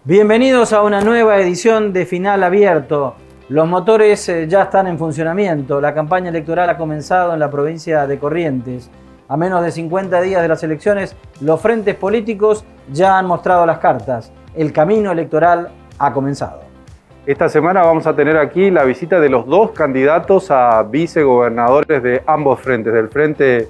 Bienvenidos a una nueva edición de Final Abierto. Los motores ya están en funcionamiento. La campaña electoral ha comenzado en la provincia de Corrientes. A menos de 50 días de las elecciones, los frentes políticos ya han mostrado las cartas. El camino electoral ha comenzado. Esta semana vamos a tener aquí la visita de los dos candidatos a vicegobernadores de ambos frentes, del frente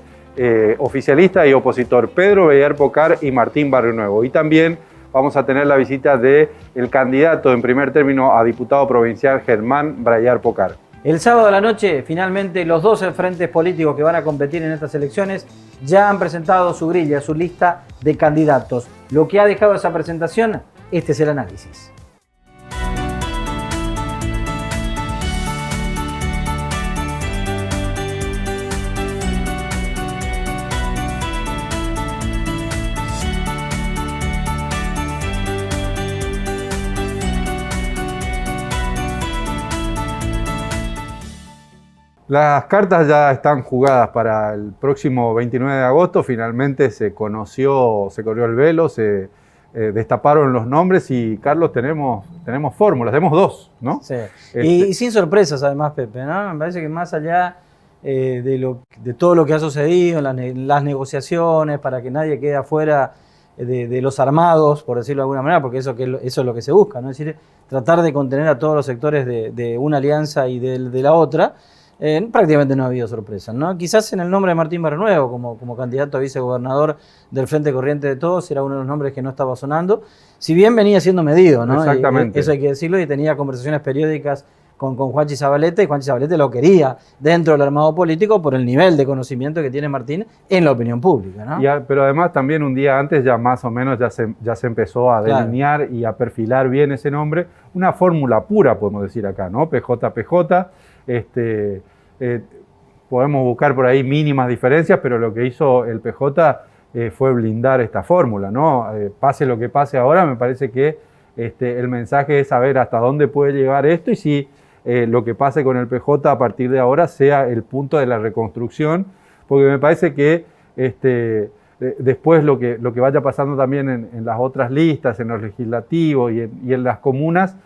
oficialista y opositor, Pedro Brayar Pocar y Martín Barrio Nuevo. Y también vamos a tener la visita del candidato en primer término a diputado provincial, Germán Brayar Pocar. El sábado de la noche, finalmente, los 12 frentes políticos que van a competir en estas elecciones ya han presentado su grilla, su lista de candidatos. Lo que ha dejado esa presentación, este es el análisis. Las cartas ya están jugadas para el próximo 29 de agosto. Finalmente se corrió el velo, se destaparon los nombres y, Carlos, tenemos fórmulas, tenemos dos, ¿no? Sí. Y sin sorpresas, además, Pepe, ¿no? Me parece que más allá de todo lo que ha sucedido en las negociaciones, para que nadie quede afuera de los armados, por decirlo de alguna manera, porque eso es lo que se busca, ¿no? Es decir, tratar de contener a todos los sectores de una alianza y de la otra. Prácticamente no ha habido sorpresas, ¿no? Quizás en el nombre de Martín Barrio Nuevo como candidato a vicegobernador del Frente Corriente de Todos era uno de los nombres que no estaba sonando, si bien venía siendo medido, ¿no? Exactamente. Eso hay que decirlo, y tenía conversaciones periódicas con Juanchi Zabaleta, y Juanchi Zabaleta lo quería dentro del armado político por el nivel de conocimiento que tiene Martín en la opinión pública, ¿no? Pero además también un día antes ya más o menos ya se empezó a delinear, claro, y a perfilar bien ese nombre, una fórmula pura, podemos decir acá, ¿no? PJ-PJ, podemos buscar por ahí mínimas diferencias, pero lo que hizo el PJ fue blindar esta fórmula, ¿no? Pase lo que pase ahora, me parece que el mensaje es saber hasta dónde puede llegar esto y si lo que pase con el PJ a partir de ahora sea el punto de la reconstrucción, porque me parece que después lo que vaya pasando también en las otras listas, en los legislativos y en las comunas,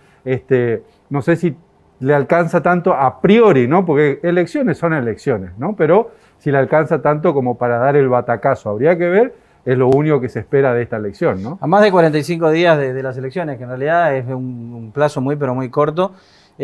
no sé si le alcanza tanto a priori, ¿no? Porque elecciones son elecciones, ¿no? Pero si le alcanza tanto como para dar el batacazo, habría que ver, es lo único que se espera de esta elección, ¿no? A más de 45 días de las elecciones, que en realidad es un plazo pero muy corto,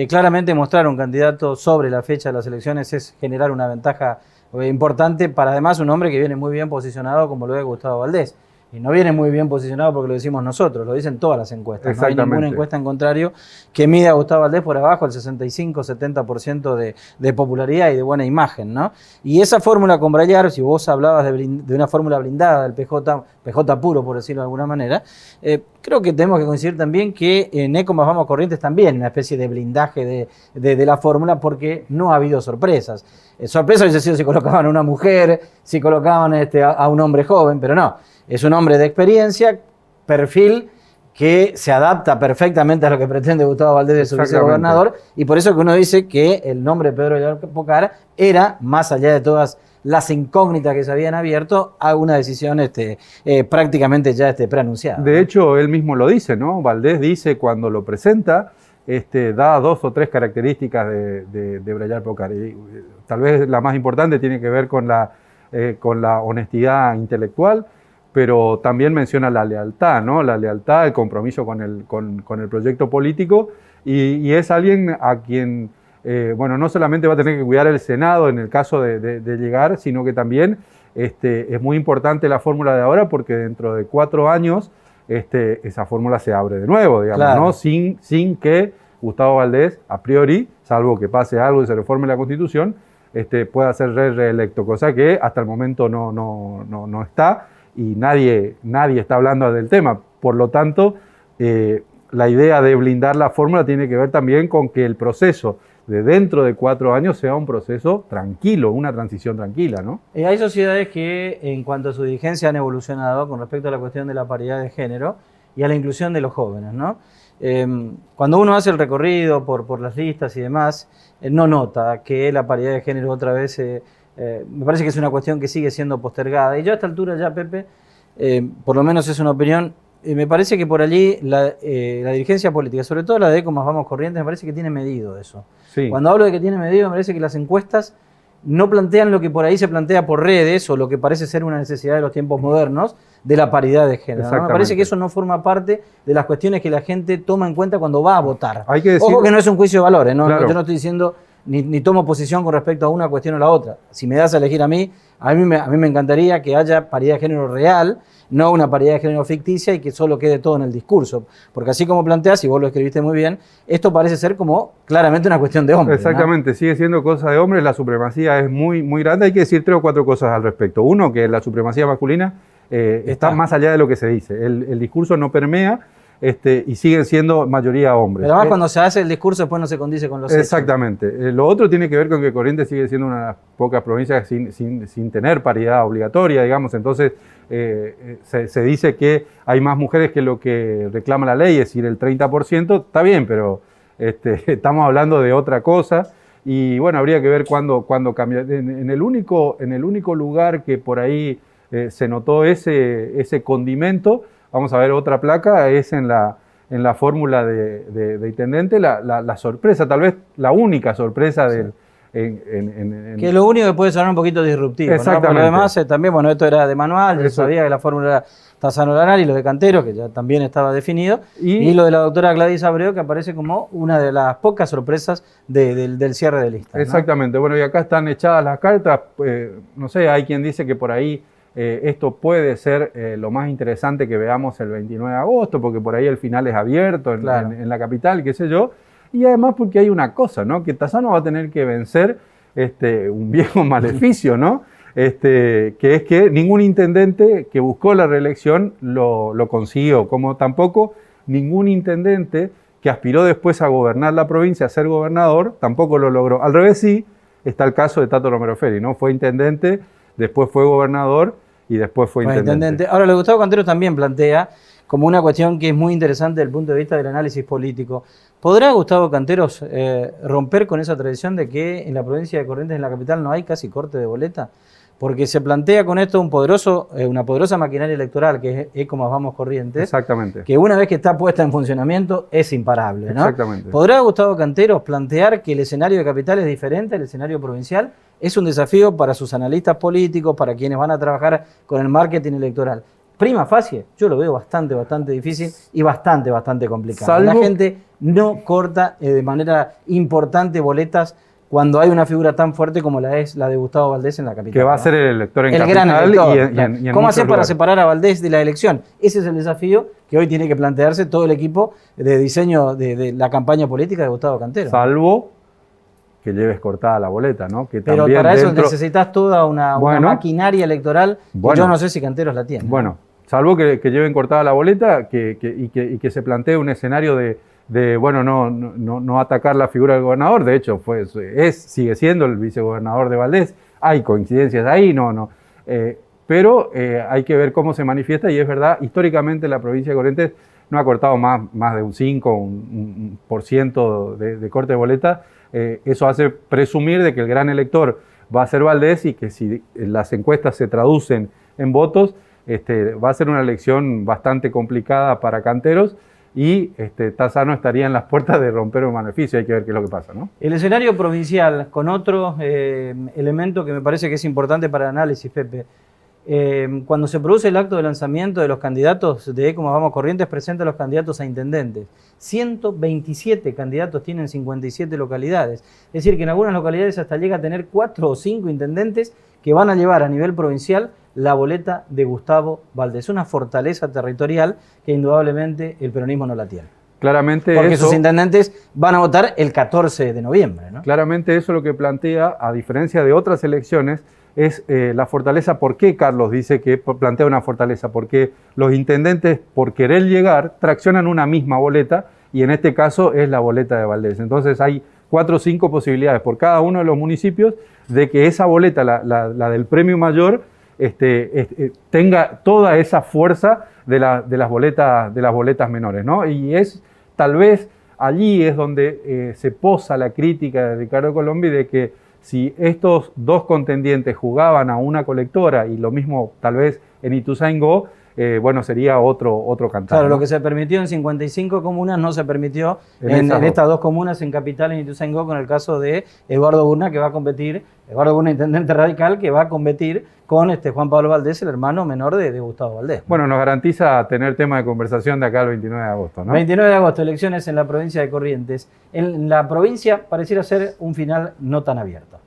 claramente mostrar un candidato sobre la fecha de las elecciones es generar una ventaja importante para, además, un hombre que viene muy bien posicionado como lo es Gustavo Valdés. Y no viene muy bien posicionado porque lo decimos nosotros, lo dicen todas las encuestas. No hay ninguna encuesta en contrario que mida a Gustavo Valdés por abajo el 65-70% de popularidad y de buena imagen, ¿no? Y esa fórmula con Brayar, si vos hablabas de una fórmula blindada del PJ puro, por decirlo de alguna manera, creo que tenemos que coincidir también que en Eco Más Vamos Corrientes también una especie de blindaje de la fórmula, porque no ha habido sorpresas. Sorpresa hubiese sido si colocaban a una mujer, si colocaban a un hombre joven, pero no. Es un hombre de experiencia, perfil que se adapta perfectamente a lo que pretende Gustavo Valdés de su vicegobernador, y por eso que uno dice que el nombre de Pedro Brayar Pocar era, más allá de todas las incógnitas que se habían abierto, a una decisión prácticamente ya preanunciada. De hecho, él mismo lo dice, ¿no? Valdés dice cuando lo presenta, da 2 o 3 características de Brayar Pocar. Y tal vez la más importante tiene que ver con la honestidad intelectual, pero también menciona la lealtad, ¿no? La lealtad, el compromiso con el proyecto político, y es alguien a quien, no solamente va a tener que cuidar el Senado en el caso de llegar, sino que también es muy importante la fórmula de ahora, porque dentro de 4 años esa fórmula se abre de nuevo, digamos, claro, ¿no? Sin que Gustavo Valdés, a priori, salvo que pase algo y se reforme la Constitución, pueda ser reelecto, cosa que hasta el momento no está. Y nadie está hablando del tema. Por lo tanto, la idea de blindar la fórmula tiene que ver también con que el proceso de dentro de 4 años sea un proceso tranquilo, una transición tranquila, ¿no? Hay sociedades que, en cuanto a su dirigencia, han evolucionado con respecto a la cuestión de la paridad de género y a la inclusión de los jóvenes, ¿no? Cuando uno hace el recorrido por las listas y demás, no nota que la paridad de género otra vez me parece que es una cuestión que sigue siendo postergada. Y yo a esta altura ya, Pepe, por lo menos es una opinión, me parece que por allí la dirigencia política, sobre todo la de Eco Más Vamos Corrientes, me parece que tiene medido eso. Sí. Cuando hablo de que tiene medido, me parece que las encuestas no plantean lo que por ahí se plantea por redes o lo que parece ser una necesidad de los tiempos modernos de la paridad de género, ¿no? Me parece que eso no forma parte de las cuestiones que la gente toma en cuenta cuando va a votar. Hay que decir, ojo que no es un juicio de valores, ¿no? Claro. Yo no estoy diciendo ni tomo posición con respecto a una cuestión o la otra. Si me das a elegir a mí me encantaría que haya paridad de género real, no una paridad de género ficticia y que solo quede todo en el discurso. Porque así como planteas, y vos lo escribiste muy bien, esto parece ser como claramente una cuestión de hombres. Exactamente, ¿no? Sigue siendo cosa de hombres, la supremacía es muy, muy grande. Hay que decir 3 o 4 cosas al respecto. Uno, que la supremacía masculina está más allá de lo que se dice. El discurso no permea y siguen siendo mayoría hombres. Pero además cuando se hace el discurso después no se condice con los hechos. Exactamente. Lo otro tiene que ver con que Corrientes sigue siendo una de las pocas provincias sin tener paridad obligatoria, digamos. Entonces se dice que hay más mujeres que lo que reclama la ley, es decir, el 30%. Está bien, pero estamos hablando de otra cosa. Y bueno, habría que ver cuándo cambia. En el único lugar que por ahí se notó ese condimento, vamos a ver otra placa, es en la fórmula de intendente, la sorpresa, tal vez la única sorpresa del... que es lo único que puede sonar un poquito disruptivo, exactamente. ¿no? Por lo demás, también, bueno, esto era de manual, yo sabía que la fórmula era Tassano-Lanari y lo de Cantero, que ya también estaba definido, y lo de la doctora Gladys Abreu, que aparece como una de las pocas sorpresas del cierre de lista, ¿no? Exactamente, bueno, y acá están echadas las cartas, no sé, hay quien dice que por ahí esto puede ser lo más interesante que veamos el 29 de agosto, porque por ahí el final es abierto en la capital, qué sé yo, y además porque hay una cosa, ¿no? Que Tassano va a tener que vencer un viejo maleficio, ¿no? Que es que ningún intendente que buscó la reelección lo consiguió, como tampoco ningún intendente que aspiró después a gobernar la provincia, a ser gobernador, tampoco lo logró. Al revés sí, está el caso de Tato Romero Feri, ¿no? Fue intendente, después fue gobernador y después fue intendente. Ahora, lo de Gustavo Cantero también plantea como una cuestión que es muy interesante desde el punto de vista del análisis político. ¿Podrá Gustavo Canteros romper con esa tradición de que en la provincia de Corrientes, en la capital, no hay casi corte de boleta? Porque se plantea con esto una poderosa maquinaria electoral que es Eco Más Vamos Corrientes. Exactamente. Que una vez que está puesta en funcionamiento es imparable, ¿no? Exactamente. ¿Podrá Gustavo Canteros plantear que el escenario de capital es diferente al escenario provincial? Es un desafío para sus analistas políticos, para quienes van a trabajar con el marketing electoral. Prima facie, yo lo veo bastante difícil y bastante complicado. La gente no corta de manera importante boletas cuando hay una figura tan fuerte como la de Gustavo Valdés en la capital. Que va a ser el elector en capital. Gran elector, y en ¿Cómo hacer para lugares. separar a Valdés de la elección? Ese es el desafío que hoy tiene que plantearse todo el equipo de diseño de la campaña política de Gustavo Cantero. Salvo que lleves cortada la boleta, ¿no? Que pero también para eso necesitas toda una maquinaria electoral que yo no sé si Canteros la tiene. Bueno, salvo que lleven cortada la boleta y que se plantee un escenario de bueno, no atacar la figura del gobernador. De hecho, sigue siendo el vicegobernador de Valdés. Hay coincidencias ahí, pero hay que ver cómo se manifiesta, y es verdad, históricamente la provincia de Corrientes no ha cortado más de un 5, un % de corte de boleta. Eso hace presumir de que el gran elector va a ser Valdés, y que si las encuestas se traducen en votos, va a ser una elección bastante complicada para Canteros, y Tassano estaría en las puertas de romper un maleficio. Hay que ver qué es lo que pasa, ¿no? El escenario provincial, con otro elemento que me parece que es importante para el análisis, Pepe. Cuando se produce el acto de lanzamiento de los candidatos de Eco Más Vamos Corrientes, presenta a los candidatos a intendentes. 127 candidatos tienen 57 localidades. Es decir, que en algunas localidades hasta llega a tener 4 o 5 intendentes que van a llevar a nivel provincial la boleta de Gustavo Valdés. Una fortaleza territorial que indudablemente el peronismo no la tiene. Claramente porque sus intendentes van a votar el 14 de noviembre, ¿no? Claramente eso lo que plantea, a diferencia de otras elecciones, es la fortaleza. ¿Por qué Carlos dice que plantea una fortaleza? Porque los intendentes, por querer llegar, traccionan una misma boleta, y en este caso es la boleta de Valdés. Entonces hay 4 o 5 posibilidades por cada uno de los municipios de que esa boleta, la del premio mayor, tenga toda esa fuerza de las boletas menores, ¿no? Y tal vez allí es donde se posa la crítica de Ricardo Colombi, de que si estos 2 contendientes jugaban a una colectora, y lo mismo tal vez en Ituzaingó, bueno, sería otro cantar. Claro, ¿no? lo que se permitió en 55 comunas no se permitió en esas estas dos comunas, en Capital y en Ituzaingó, con el caso de Eduardo Burna, que va a competir, Eduardo Burna, intendente radical, que va a competir con Juan Pablo Valdés, el hermano menor de Gustavo Valdés. Bueno, nos garantiza tener tema de conversación de acá al 29 de agosto, ¿no? 29 de agosto, elecciones en la provincia de Corrientes. En la provincia pareciera ser un final no tan abierto.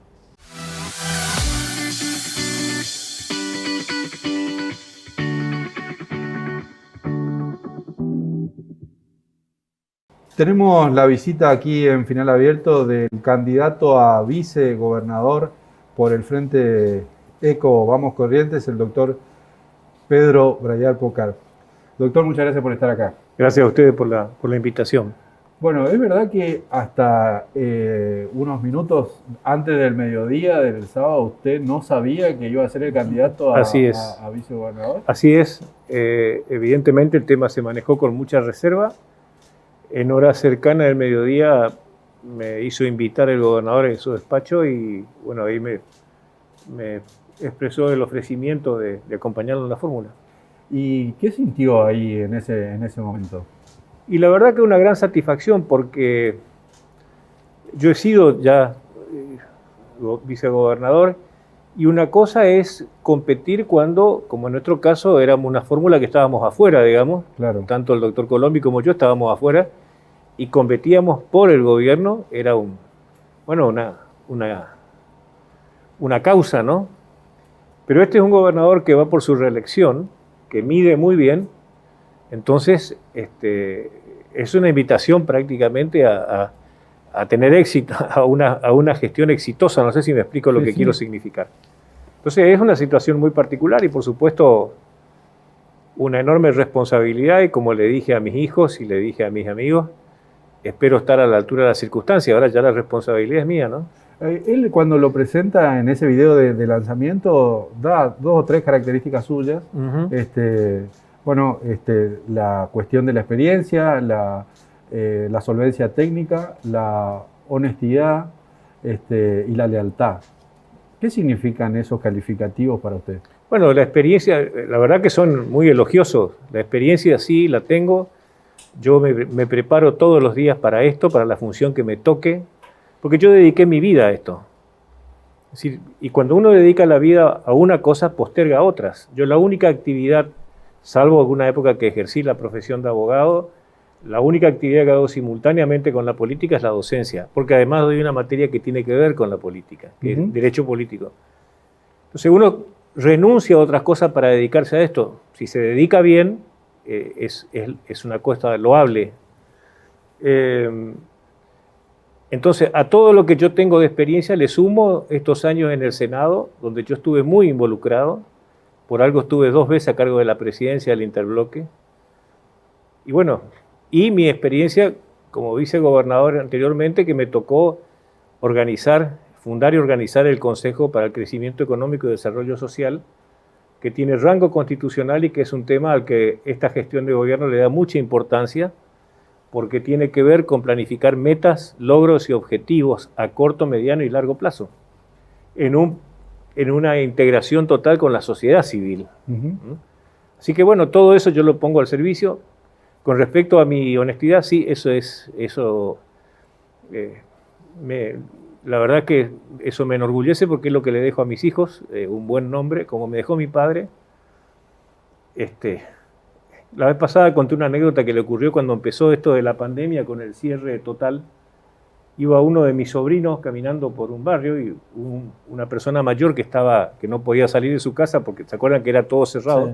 Tenemos la visita aquí en Final Abierto del candidato a vicegobernador por el Frente ECO Vamos Corrientes, el doctor Pedro Brayar Pocar. Doctor, muchas gracias por estar acá. Gracias a ustedes por la invitación. Bueno, es verdad que hasta unos minutos antes del mediodía del sábado usted no sabía que iba a ser el candidato a vicegobernador. Así es. Evidentemente el tema se manejó con mucha reserva. En hora cercana del mediodía me hizo invitar el gobernador en su despacho y bueno, ahí me expresó el ofrecimiento de acompañarlo en la fórmula. ¿Y qué sintió ahí en ese momento? Y la verdad que una gran satisfacción porque yo he sido ya vicegobernador y una cosa es competir cuando, como en nuestro caso, éramos una fórmula que estábamos afuera, digamos. Claro. Tanto el doctor Colombi como yo estábamos afuera y competíamos por el gobierno. Era una causa, ¿no? Pero este es un gobernador que va por su reelección, que mide muy bien. Entonces, es una invitación prácticamente a tener éxito, a una gestión exitosa. No sé si me explico lo que quiero significar. Entonces, es una situación muy particular y, por supuesto, una enorme responsabilidad. Y como le dije a mis hijos y le dije a mis amigos, espero estar a la altura de las circunstancias. Ahora ya la responsabilidad es mía, ¿no? Él, cuando lo presenta en ese video de lanzamiento, da 2 o 3 características suyas. Uh-huh. La cuestión de la experiencia, la solvencia técnica, la honestidad y la lealtad. ¿Qué significan esos calificativos para usted? Bueno, la experiencia, la verdad que son muy elogiosos. La experiencia sí la tengo. Yo me preparo todos los días para esto, para la función que me toque, porque yo dediqué mi vida a esto. Es decir, y cuando uno dedica la vida a una cosa, posterga a otras. Yo la única actividad, salvo alguna época que ejercí la profesión de abogado, la única actividad que hago simultáneamente con la política es la docencia, porque además doy una materia que tiene que ver con la política, que es derecho político. Entonces uno renuncia a otras cosas para dedicarse a esto. Si se dedica bien, es una cosa loable. Entonces, a todo lo que yo tengo de experiencia le sumo estos años en el Senado, donde yo estuve muy involucrado. Por algo estuve 2 veces a cargo de la presidencia del Interbloque. Y bueno, y mi experiencia como vicegobernador anteriormente, que me tocó fundar y organizar el Consejo para el Crecimiento Económico y Desarrollo Social, que tiene rango constitucional y que es un tema al que esta gestión de gobierno le da mucha importancia, porque tiene que ver con planificar metas, logros y objetivos a corto, mediano y largo plazo, en una integración total con la sociedad civil. Uh-huh. Así que bueno, todo eso yo lo pongo al servicio. Con respecto a mi honestidad, sí, la verdad que eso me enorgullece porque es lo que le dejo a mis hijos, un buen nombre, como me dejó mi padre. La vez pasada conté una anécdota que le ocurrió cuando empezó esto de la pandemia con el cierre total. Iba uno de mis sobrinos caminando por un barrio y una persona mayor que no podía salir de su casa porque se acuerdan que era todo cerrado. Sí.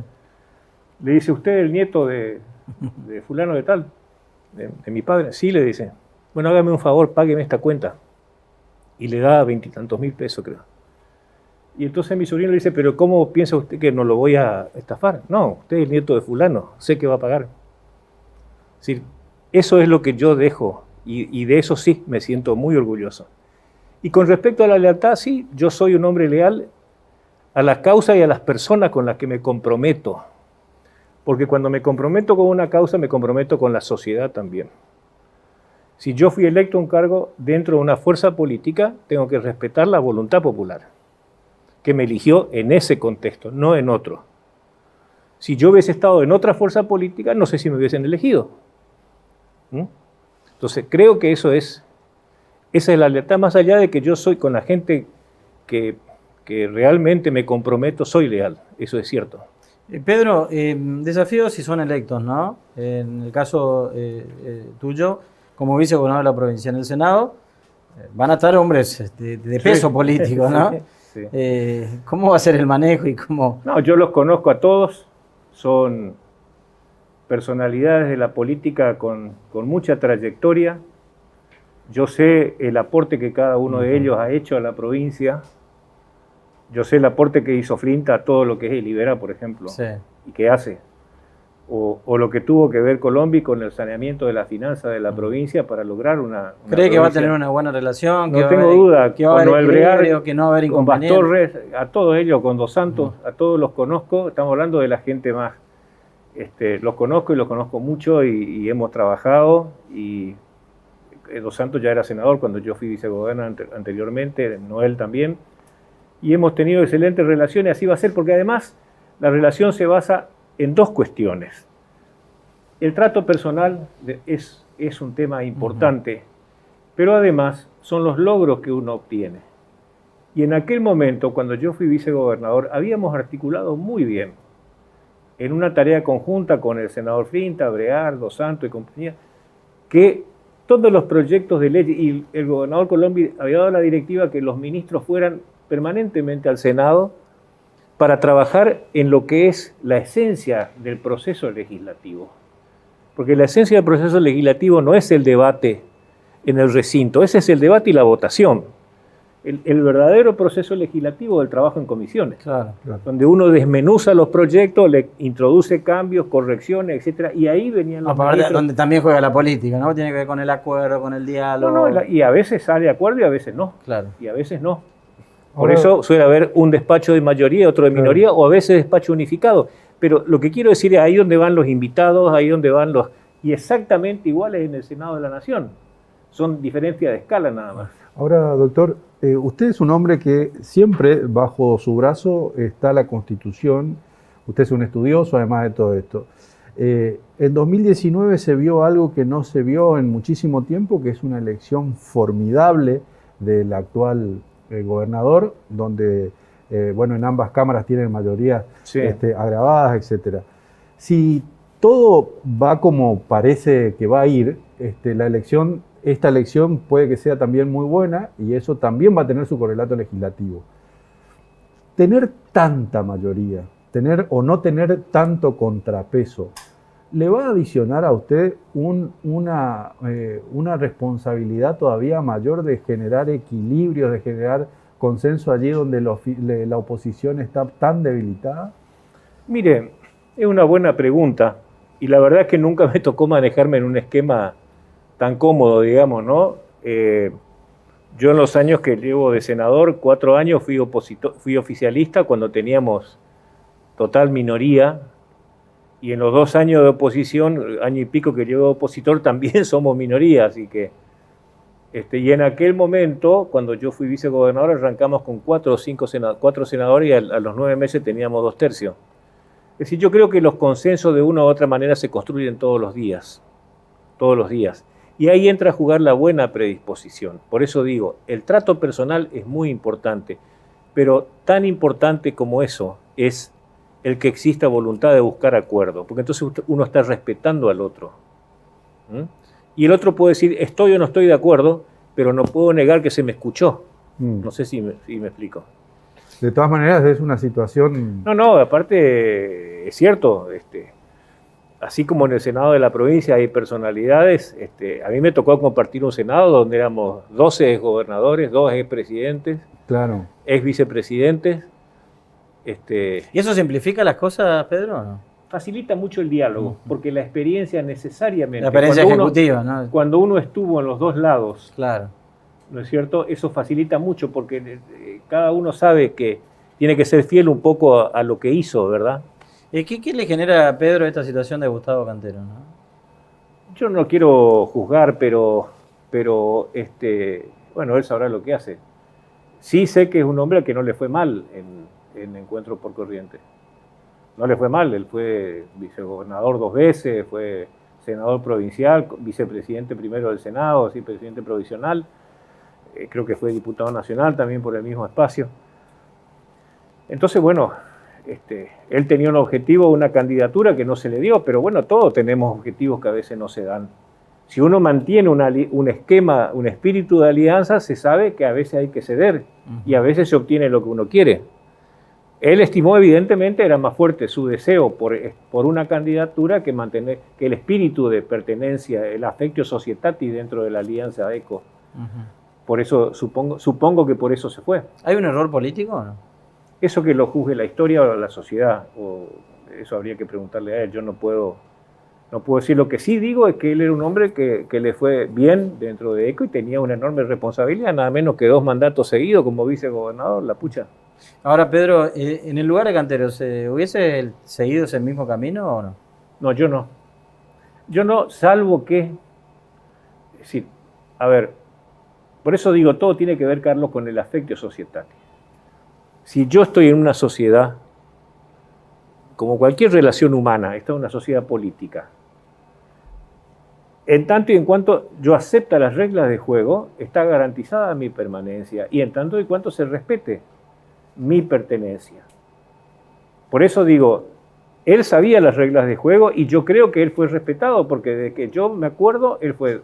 Le dice, ¿usted es el nieto de fulano de tal? De mi padre. Sí, le dice. Bueno, hágame un favor, págueme esta cuenta. Y le da 20 y tantos mil pesos, creo. Y entonces mi sobrino le dice, ¿pero cómo piensa usted que no lo voy a estafar? No, usted es el nieto de fulano, sé que va a pagar. Es decir, eso es lo que yo dejo y de eso sí me siento muy orgulloso. Y con respecto a la lealtad, sí, yo soy un hombre leal a la causa y a las personas con las que me comprometo. Porque cuando me comprometo con una causa, me comprometo con la sociedad también. Si yo fui electo a un cargo dentro de una fuerza política, tengo que respetar la voluntad popular, que me eligió en ese contexto, no en otro. Si yo hubiese estado en otra fuerza política, no sé si me hubiesen elegido. ¿Mm? Entonces, creo que esa es la lealtad, más allá de que yo soy con la gente que realmente me comprometo, soy leal, eso es cierto. Pedro, desafíos si son electos, ¿no? En el caso tuyo, como vicegobernador de la provincia, en el Senado, van a estar hombres de peso político, ¿no? Sí. ¿Cómo va a ser el manejo y cómo? No, yo los conozco a todos, son personalidades de la política con mucha trayectoria. Yo sé el aporte que cada uno de ellos ha hecho a la provincia. Yo sé el aporte que hizo Flinta a todo lo que es el Libera, por ejemplo, Sí. y que hace. O lo que tuvo que ver Colombi con el saneamiento de las finanzas de la provincia para lograr una ¿Cree que va a provincia. tener una buena relación? No tengo duda, que va a con haber Noel equilibrio, Brear, que no va a haber con inconvenientes. Bastorres, a todos ellos, con Dos Santos, a todos los conozco. Estamos hablando de la gente más. Los conozco y los conozco mucho y hemos trabajado. Y Dos Santos ya era senador cuando yo fui vicegobernador anteriormente, Noel también. Y hemos tenido excelentes relaciones, así va a ser, porque además la relación se basa en dos cuestiones. El trato personal es un tema importante, pero además son los logros que uno obtiene. Y en aquel momento, cuando yo fui vicegobernador, habíamos articulado muy bien, en una tarea conjunta con el senador Flinta, Brear, Dos Santos y compañía, que todos los proyectos de ley, y el gobernador Colombi había dado la directiva que los ministros fueran permanentemente al Senado para trabajar en lo que es la esencia del proceso legislativo. Porque la esencia del proceso legislativo no es el debate en el recinto, ese es el debate y la votación. El verdadero proceso legislativo del trabajo en comisiones, Claro. donde uno desmenuza los proyectos, le introduce cambios, correcciones, etcétera, y ahí venían los Aparte, ministros. donde también juega la política, ¿no? Tiene que ver con el acuerdo, con el diálogo. Y a veces sale acuerdo y a veces no. Claro. Y a veces no. Por Ahora, eso suele haber un despacho de mayoría, otro de minoría, o a veces despacho unificado. Pero lo que quiero decir es ahí donde van los invitados, ahí donde van los... Y exactamente iguales en el Senado de la Nación. Son diferencias de escala nada más. ahora, doctor, usted es un hombre que siempre bajo su brazo está la Constitución. Usted es un estudioso, además de todo esto. En 2019 se vio algo que no se vio en muchísimo tiempo, que es una elección formidable del actual gobernador, donde, bueno, en ambas cámaras tienen mayorías Sí. agravadas, etcétera. Si todo va como parece que va a ir, esta elección puede que sea también muy buena y eso también va a tener su correlato legislativo. Tener tanta mayoría, tener o no tener tanto contrapeso, ¿le va a adicionar a usted una responsabilidad todavía mayor de generar equilibrios, de generar consenso allí donde la oposición está tan debilitada? Mire, es una buena pregunta. Y la verdad es que nunca me tocó manejarme en un esquema tan cómodo, digamos, ¿no? Yo en los años que llevo de senador, 4 años fui oficialista cuando teníamos total minoría. Y en los 2 años de oposición, año y pico que llevo opositor, también somos minoría. Así que, y en aquel momento, cuando yo fui vicegobernador, arrancamos con 4 senadores y a los 9 meses teníamos 2/3. Es decir, yo creo que los consensos de una u otra manera se construyen todos los días. Y ahí entra a jugar la buena predisposición. Por eso digo, el trato personal es muy importante, pero tan importante como eso es el que exista voluntad de buscar acuerdo, porque entonces uno está respetando al otro. Y el otro puede decir, estoy o no estoy de acuerdo, pero no puedo negar que se me escuchó. No sé si me explico. De todas maneras, es una situación... No, aparte es cierto, así como en el Senado de la provincia hay personalidades, a mí me tocó compartir un Senado donde éramos 12 gobernadores, 2 expresidentes, Claro. ex vicepresidentes. ¿Y eso simplifica las cosas, Pedro, o no? Facilita mucho el diálogo, porque la experiencia necesariamente... La experiencia ejecutiva, ¿no? Cuando uno estuvo en los dos lados, Claro. ¿no es cierto? Eso facilita mucho porque cada uno sabe que tiene que ser fiel un poco a lo que hizo, ¿verdad? ¿Qué le genera a Pedro esta situación de Gustavo Cantero, no? Yo no quiero juzgar, pero bueno, él sabrá lo que hace. Sí sé que es un hombre al que no le fue mal en Encuentro por Corrientes. no le fue mal, él fue vicegobernador 2 veces, fue senador provincial, vicepresidente primero del Senado, así presidente provisional, creo que fue diputado nacional también por el mismo espacio. Entonces, bueno, él tenía un objetivo, una candidatura que no se le dio, pero bueno, todos tenemos objetivos que a veces no se dan. Si uno mantiene un esquema, un espíritu de alianza, se sabe que a veces hay que ceder y a veces se obtiene lo que uno quiere. Él estimó, evidentemente, era más fuerte su deseo por una candidatura que mantener que el espíritu de pertenencia, el affectio societatis dentro de la alianza ECO. Por eso, supongo que por eso se fue. ¿Hay un error político o no? Eso que lo juzgue la historia o la sociedad, o eso habría que preguntarle a él. Yo no puedo decir. Lo que sí digo es que él era un hombre que le fue bien dentro de ECO y tenía una enorme responsabilidad, nada menos que 2 mandatos seguidos como vicegobernador, la pucha. Ahora, Pedro, en el lugar de Cantero, ¿se hubiese seguido ese mismo camino o no? No, yo no. Yo no, salvo que... Sí, a ver, por eso digo, todo tiene que ver, Carlos, con el affectio societatis. Si yo estoy en una sociedad, como cualquier relación humana, esta es una sociedad política, en tanto y en cuanto yo acepte las reglas de juego, está garantizada mi permanencia, y en tanto y cuanto se respete mi pertenencia. Por eso digo, él sabía las reglas de juego y yo creo que él fue respetado, porque desde que yo me acuerdo, él fue,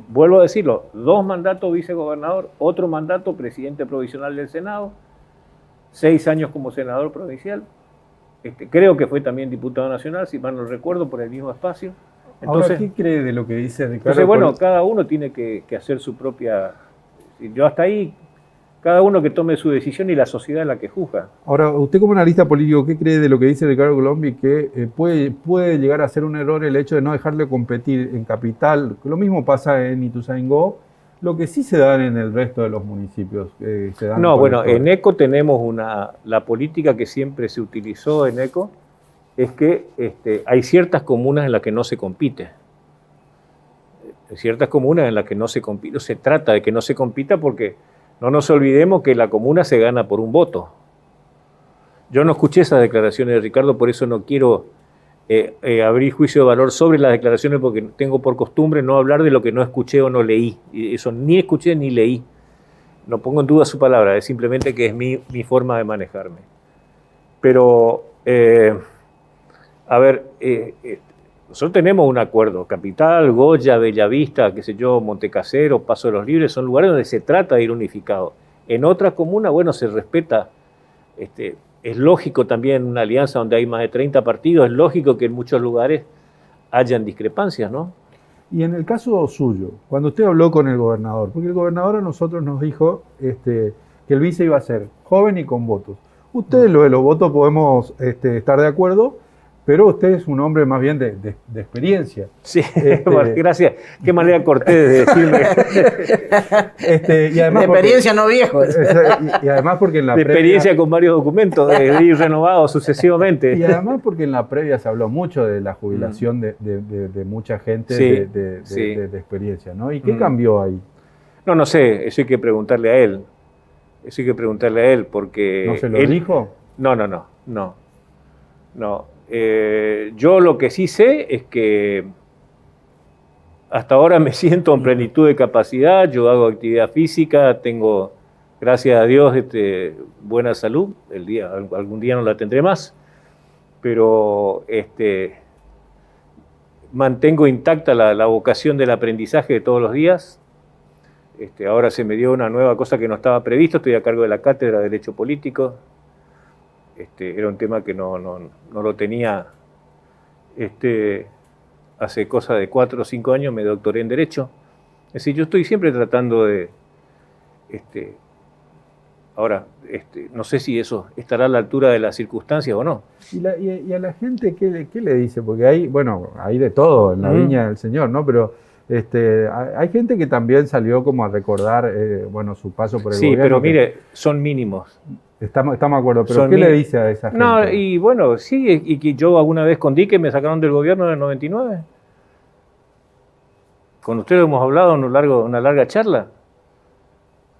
vuelvo a decirlo, 2 mandatos vicegobernador, otro mandato presidente provisional del Senado, 6 años como senador provincial. Creo que fue también diputado nacional, si mal no recuerdo, por el mismo espacio. Entonces, ahora, ¿qué cree de lo que dice Ricardo? Entonces, bueno, cada uno tiene que hacer su propia... Yo hasta ahí, cada uno que tome su decisión y la sociedad es la que juzga. Ahora, usted como analista político, ¿qué cree de lo que dice Ricardo Colombi, que puede llegar a ser un error el hecho de no dejarle competir en capital? Lo mismo pasa en Ituzaingó, lo que sí se dan en el resto de los municipios. No, bueno, en ECO tenemos la política que siempre se utilizó en ECO, es que hay ciertas comunas en las que no se compite. Ciertas comunas en las que no se compite, se trata de que no se compita porque no nos olvidemos que la comuna se gana por un voto. Yo no escuché esas declaraciones de Ricardo, por eso no quiero abrir juicio de valor sobre las declaraciones, porque tengo por costumbre no hablar de lo que no escuché o no leí. Y eso ni escuché ni leí. No pongo en duda su palabra, es simplemente que es mi forma de manejarme. Pero, a ver, nosotros tenemos un acuerdo. Capital, Goya, Bellavista, qué sé yo, Montecasero, Paso de los Libres, son lugares donde se trata de ir unificado. En otras comunas, bueno, se respeta. Es lógico también en una alianza donde hay más de 30 partidos, es lógico que en muchos lugares hayan discrepancias, ¿no? Y en el caso suyo, cuando usted habló con el gobernador, porque el gobernador a nosotros nos dijo que el vice iba a ser joven y con votos. Ustedes, lo de los votos, podemos estar de acuerdo, pero usted es un hombre más bien de experiencia. Sí, bueno, gracias. Qué manera cortés de decirme. Y además de experiencia, no viejo. Y además porque en la de previa, experiencia con varios documentos, de ir renovados sucesivamente. Y además porque en la previa se habló mucho de la jubilación de mucha gente de experiencia, ¿no? ¿Y qué cambió ahí? No sé, eso hay que preguntarle a él. Eso hay que preguntarle a él, porque... ¿No se lo dijo? No. Yo lo que sí sé es que hasta ahora me siento en plenitud de capacidad, yo hago actividad física, tengo, gracias a Dios, buena salud, algún día no la tendré más, pero mantengo intacta la vocación del aprendizaje de todos los días. Ahora se me dio una nueva cosa que no estaba previsto, estoy a cargo de la cátedra de Derecho Político. Era un tema que no lo tenía hace cosa de 4 o 5 años, me doctoré en Derecho. Es decir, yo estoy siempre tratando de... ahora, no sé si eso estará a la altura de las circunstancias o no. ¿Y a la gente qué le dice? Porque hay de todo en la viña del Señor, ¿no? Pero hay gente que también salió como a recordar su paso por el gobierno. Sí, pero mire, son mínimos. Estamos de acuerdo, pero ¿qué le dice a esa gente? No, y bueno, sí, y que yo alguna vez con Dique me sacaron del gobierno en el 99. Con ustedes hemos hablado en una larga charla.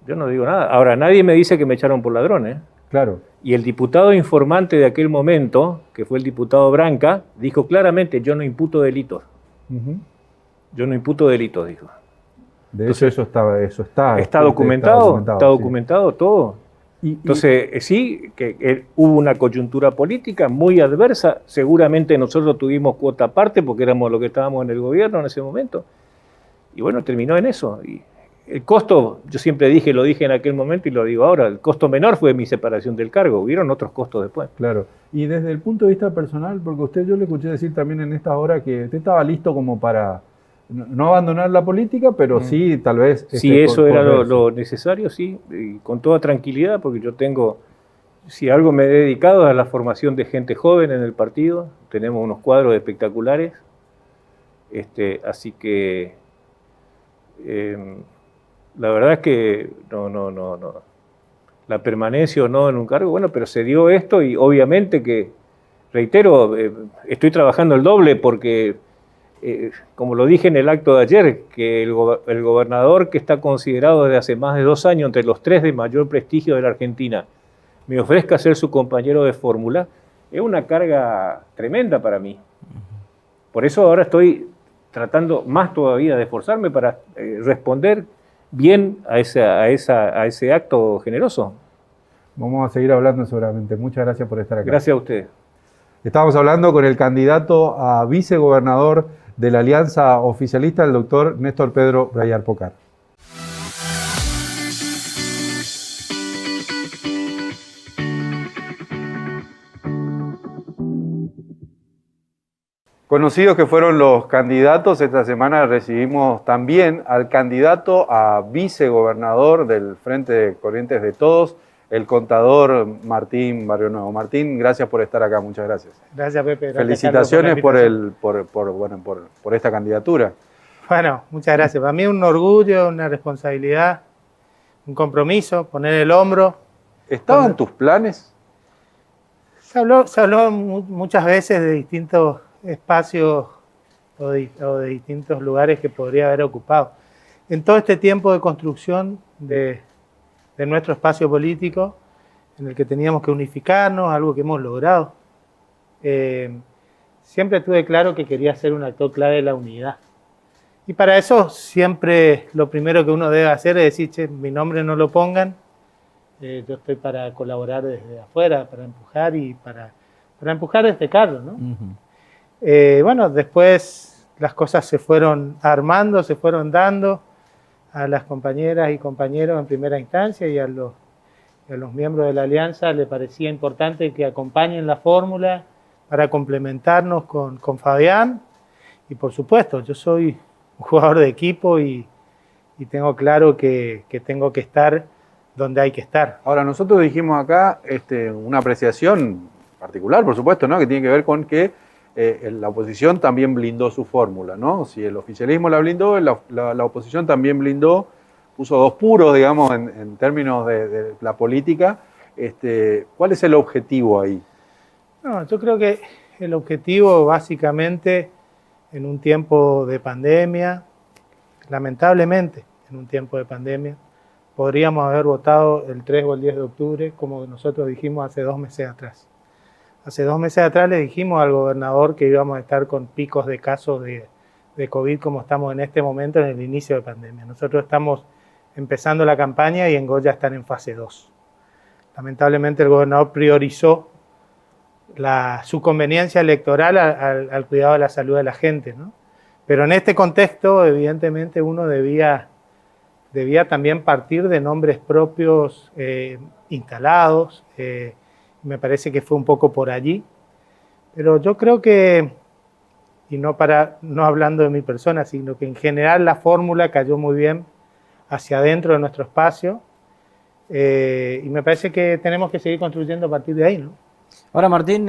Yo no digo nada. Ahora, nadie me dice que me echaron por ladrón, ¿eh? Claro. Y el diputado informante de aquel momento, que fue el diputado Branca, dijo claramente, yo no imputo delitos. Ujú. Yo no imputo delitos, dijo. De hecho, eso está Está documentado, está sí. documentado todo. Entonces, sí, que hubo una coyuntura política muy adversa. Seguramente nosotros tuvimos cuota aparte porque éramos los que estábamos en el gobierno en ese momento. Y bueno, terminó en eso. Y el costo, yo siempre dije, lo dije en aquel momento y lo digo ahora, el costo menor fue mi separación del cargo. Hubieron otros costos después. Claro. Y desde el punto de vista personal, porque yo le escuché decir también en esta hora que usted estaba listo como para no abandonar la política, pero sí, tal vez... Si eso era lo necesario, sí, y con toda tranquilidad, porque yo tengo, si algo me he dedicado a la formación de gente joven en el partido, tenemos unos cuadros espectaculares, así que la verdad es que no, la permanencia o no en un cargo, bueno, pero se dio esto y obviamente que, reitero, estoy trabajando el doble porque... como lo dije en el acto de ayer, que el gobernador que está considerado desde hace más de 2 años entre los 3 de mayor prestigio de la Argentina, me ofrezca ser su compañero de fórmula, es una carga tremenda para mí. Por eso ahora estoy tratando más todavía de esforzarme para responder bien a ese acto generoso. Vamos a seguir hablando seguramente. Muchas gracias por estar acá. Gracias a ustedes. Estamos hablando con el candidato a vicegobernador de la Alianza Oficialista, el doctor Néstor Pedro Brayar Pocar. Conocidos que fueron los candidatos, esta semana recibimos también al candidato a vicegobernador del Frente de Corrientes de Todos, el contador Martín Barrio Nuevo. Martín, gracias por estar acá, muchas gracias. Gracias, Pepe. Gracias, felicitaciones Carlos, por esta candidatura. Bueno, muchas gracias. Para mí es un orgullo, una responsabilidad, un compromiso, poner el hombro. ¿Estaban tus planes? Se habló muchas veces de distintos espacios o de distintos lugares que podría haber ocupado. En todo este tiempo de construcción de nuestro espacio político, en el que teníamos que unificarnos, algo que hemos logrado. Siempre tuve claro que quería ser un actor clave de la unidad. Y para eso siempre lo primero que uno debe hacer es decir, che, mi nombre no lo pongan, yo estoy para colaborar desde afuera, para empujar y para empujar este cargo, ¿no? Bueno, después las cosas se fueron armando, se fueron dando, a las compañeras y compañeros en primera instancia y a los miembros de la Alianza le parecía importante que acompañen la fórmula para complementarnos con Fabián. Y por supuesto, yo soy un jugador de equipo y tengo claro que tengo que estar donde hay que estar. Ahora, nosotros dijimos acá una apreciación particular, por supuesto, ¿no? Que tiene que ver con que la oposición también blindó su fórmula, ¿no? Si el oficialismo la blindó, la oposición también blindó, puso dos puros, digamos, en términos de la política. ¿Cuál es el objetivo ahí? No, yo creo que el objetivo, básicamente, en un tiempo de pandemia, lamentablemente, en un tiempo de pandemia, podríamos haber votado el 3 o el 10 de octubre, como nosotros dijimos hace 2 meses atrás. Hace 2 meses atrás le dijimos al gobernador que íbamos a estar con picos de casos de COVID como estamos en este momento en el inicio de pandemia. Nosotros estamos empezando la campaña y en Goya están en fase 2. Lamentablemente el gobernador priorizó su conveniencia electoral al cuidado de la salud de la gente, ¿no? Pero en este contexto, evidentemente, uno debía también partir de nombres propios instalados. Me parece que fue un poco por allí. Pero yo creo que, y no hablando de mi persona, sino que en general la fórmula cayó muy bien hacia adentro de nuestro espacio. Y me parece que tenemos que seguir construyendo a partir de ahí, ¿no? Ahora, Martín,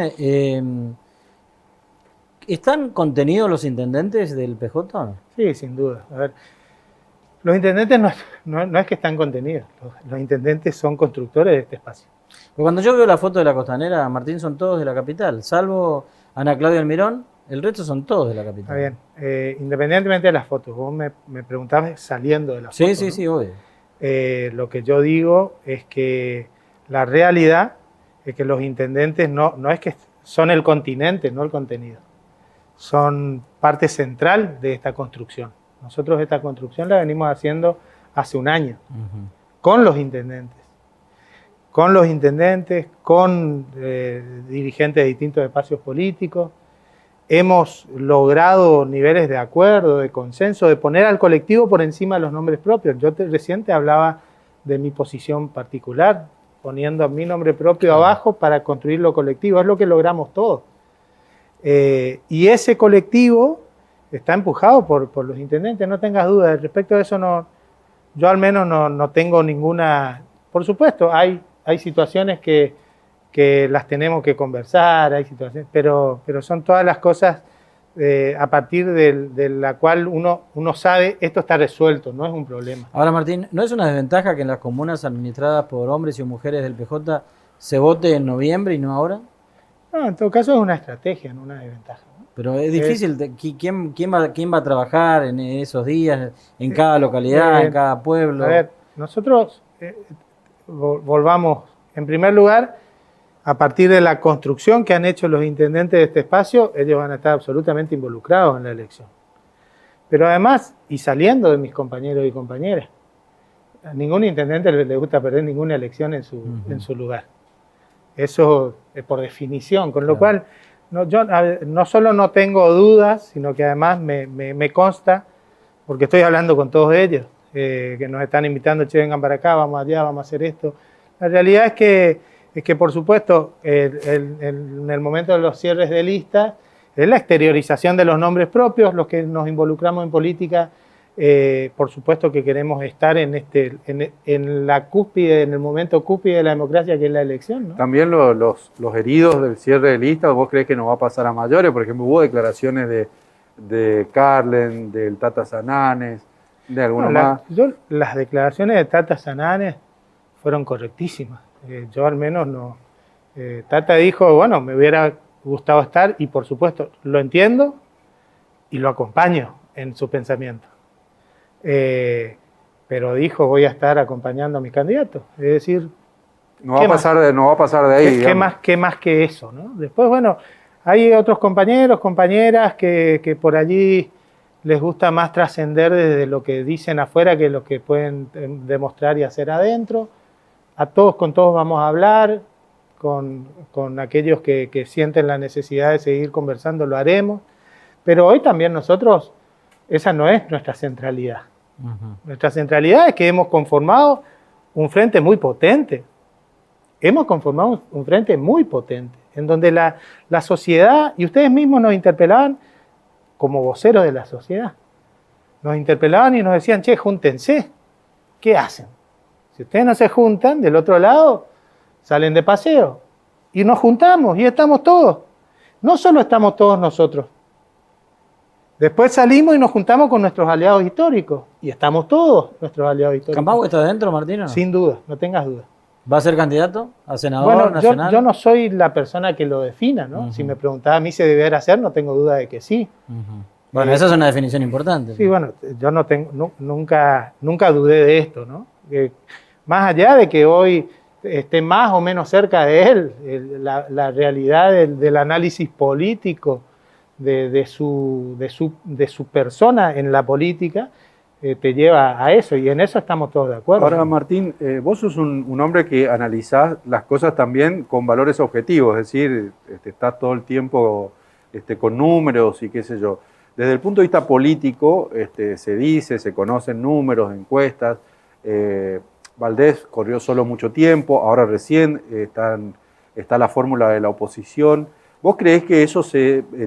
¿están contenidos los intendentes del PJ? Sí, sin duda. A ver, los intendentes no es que están contenidos, los intendentes son constructores de este espacio. Porque cuando yo veo la foto de la Costanera, Martín, son todos de la capital, salvo Ana Claudia Almirón, el resto son todos de la capital. Está bien, independientemente de las fotos, vos me preguntabas saliendo de las fotos. Sí, ¿no? sí, obvio. Lo que yo digo es que La realidad es que los intendentes no es que son el continente, no el contenido. Son parte central de esta construcción. Nosotros esta construcción la venimos haciendo hace un año, con los intendentes. Con dirigentes de distintos espacios políticos. Hemos logrado niveles de acuerdo, de consenso, de poner al colectivo por encima de los nombres propios. Yo recién te hablaba de mi posición particular, poniendo mi nombre propio abajo para construir lo colectivo. Es lo que logramos todos. Y ese colectivo está empujado por los intendentes, no tengas dudas. Respecto a eso, yo al menos no tengo ninguna... Por supuesto, hay situaciones que las tenemos que conversar, hay situaciones, pero son todas las cosas a partir de la cual uno sabe esto está resuelto, no es un problema. Ahora, Martín, ¿no es una desventaja que en las comunas administradas por hombres y mujeres del PJ se vote en noviembre y no ahora? No, en todo caso es una estrategia, no una desventaja, ¿no? Pero es difícil, ¿quién va a trabajar en esos días, en cada localidad, en cada pueblo? A ver, nosotros volvamos, en primer lugar, a partir de la construcción que han hecho los intendentes de este espacio, ellos van a estar absolutamente involucrados en la elección. Pero además, y saliendo de mis compañeros y compañeras, a ningún intendente le gusta perder ninguna elección en su lugar. Eso es por definición, con lo cual yo no solo no tengo dudas, sino que además me consta, porque estoy hablando con todos ellos, que nos están invitando, che, vengan para acá, vamos allá, vamos a hacer esto. La realidad es que por supuesto, en el momento de los cierres de lista, es la exteriorización de los nombres propios, los que nos involucramos en política, por supuesto que queremos estar en la cúspide, en el momento cúspide de la democracia, que es la elección, ¿no? También los heridos del cierre de lista, ¿vos crees que no va a pasar a mayores? Por ejemplo, hubo declaraciones de Carlen, del Tata Sananes, de alguno más. Las declaraciones de Tata Sananes fueron correctísimas. Yo al menos no. Tata dijo, bueno, me hubiera gustado estar y por supuesto lo entiendo y lo acompaño en su pensamiento. Pero dijo, voy a estar acompañando a mi candidato. Es decir, no va a pasar de ahí. ¿Qué más que eso, ¿no? Después, bueno, hay otros compañeros, compañeras que por allí les gusta más trascender desde lo que dicen afuera que lo que pueden demostrar y hacer adentro. Con todos vamos a hablar, con aquellos que sienten la necesidad de seguir conversando, lo haremos. Pero hoy también nosotros, esa no es nuestra centralidad. Nuestra centralidad es que hemos conformado un frente muy potente. Hemos conformado un frente muy potente, en donde la sociedad, y ustedes mismos nos interpelaban como voceros de la sociedad. Nos interpelaban y nos decían, che, júntense. ¿Qué hacen? Si ustedes no se juntan, del otro lado salen de paseo. Y nos juntamos y estamos todos. No solo estamos todos nosotros. Después salimos y nos juntamos con nuestros aliados históricos. Y estamos todos nuestros aliados históricos. ¿Campagüe está dentro, Martín, o no? Sin duda, no tengas duda. ¿Va a ser candidato a senador nacional? Yo no soy la persona que lo defina, ¿no? Si me preguntaba a mí si debiera hacer, no tengo duda de que sí. Bueno, esa es una definición importante. Sí, bueno, yo nunca dudé de esto, ¿no? Más allá de que hoy esté más o menos cerca de él, la realidad del análisis político de su persona en la política te lleva a eso, y en eso estamos todos de acuerdo. Ahora, Martín, vos sos un hombre que analizás las cosas también con valores objetivos, es decir, estás todo el tiempo con números y qué sé yo. Desde el punto de vista político, se conocen números, encuestas. Valdés corrió solo mucho tiempo, ahora recién está la fórmula de la oposición. ¿Vos creés que eso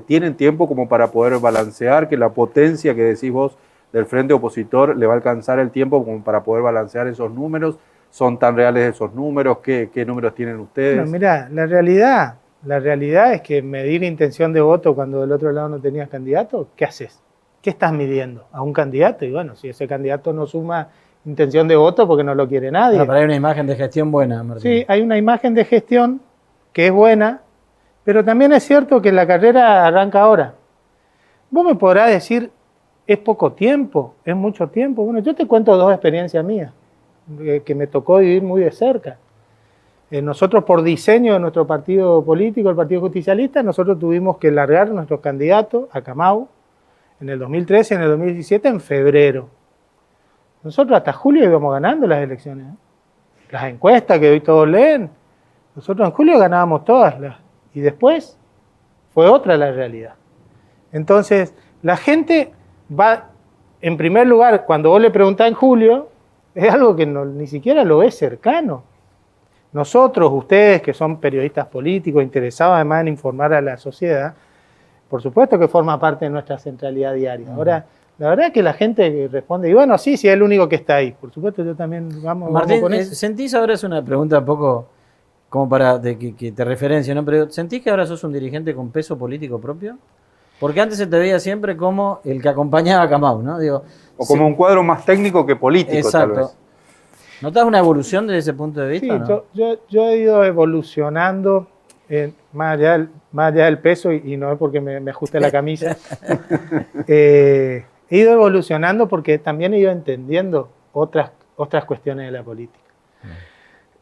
tienen tiempo como para poder balancear, que la potencia que decís vos del frente opositor le va a alcanzar el tiempo como para poder balancear esos números? ¿Son tan reales esos números? ¿Qué números tienen ustedes? Bueno, mirá, la realidad es que medir intención de voto cuando del otro lado no tenías candidato, ¿qué haces? ¿Qué estás midiendo? ¿A un candidato? Y bueno, si ese candidato no suma intención de voto porque no lo quiere nadie. Pero hay una imagen de gestión buena, Martín. Sí, hay una imagen de gestión que es buena, pero también es cierto que la carrera arranca ahora. Vos me podrás decir, es poco tiempo, es mucho tiempo. Bueno, yo te cuento dos experiencias mías que me tocó vivir muy de cerca. Nosotros, por diseño de nuestro partido político, el Partido Justicialista, nosotros tuvimos que largar nuestros candidatos a Camau en el 2013 y en el 2017 en febrero. Nosotros hasta julio íbamos ganando las elecciones. Las encuestas que hoy todos leen, nosotros en julio ganábamos todas. Y después fue otra la realidad. Entonces, la gente va, en primer lugar, cuando vos le preguntás en julio, es algo que ni siquiera lo ves cercano. Nosotros, ustedes que son periodistas políticos, interesados además en informar a la sociedad, por supuesto que forma parte de nuestra centralidad diaria. Ahora, la verdad es que la gente responde, y bueno, sí, es el único que está ahí. Por supuesto, yo también vamos con eso. ¿Sentís ahora, es una pregunta un poco como para que te referencie, ¿no? Pero ¿sentís que ahora sos un dirigente con peso político propio? Porque antes se te veía siempre como el que acompañaba a Camau, ¿no? Digo, O como un cuadro más técnico que político, exacto. tal vez. ¿Notás una evolución desde ese punto de vista? Sí, ¿no? yo he ido evolucionando más allá del peso, y no es porque me ajuste la camisa. He ido evolucionando porque también he ido entendiendo otras cuestiones de la política.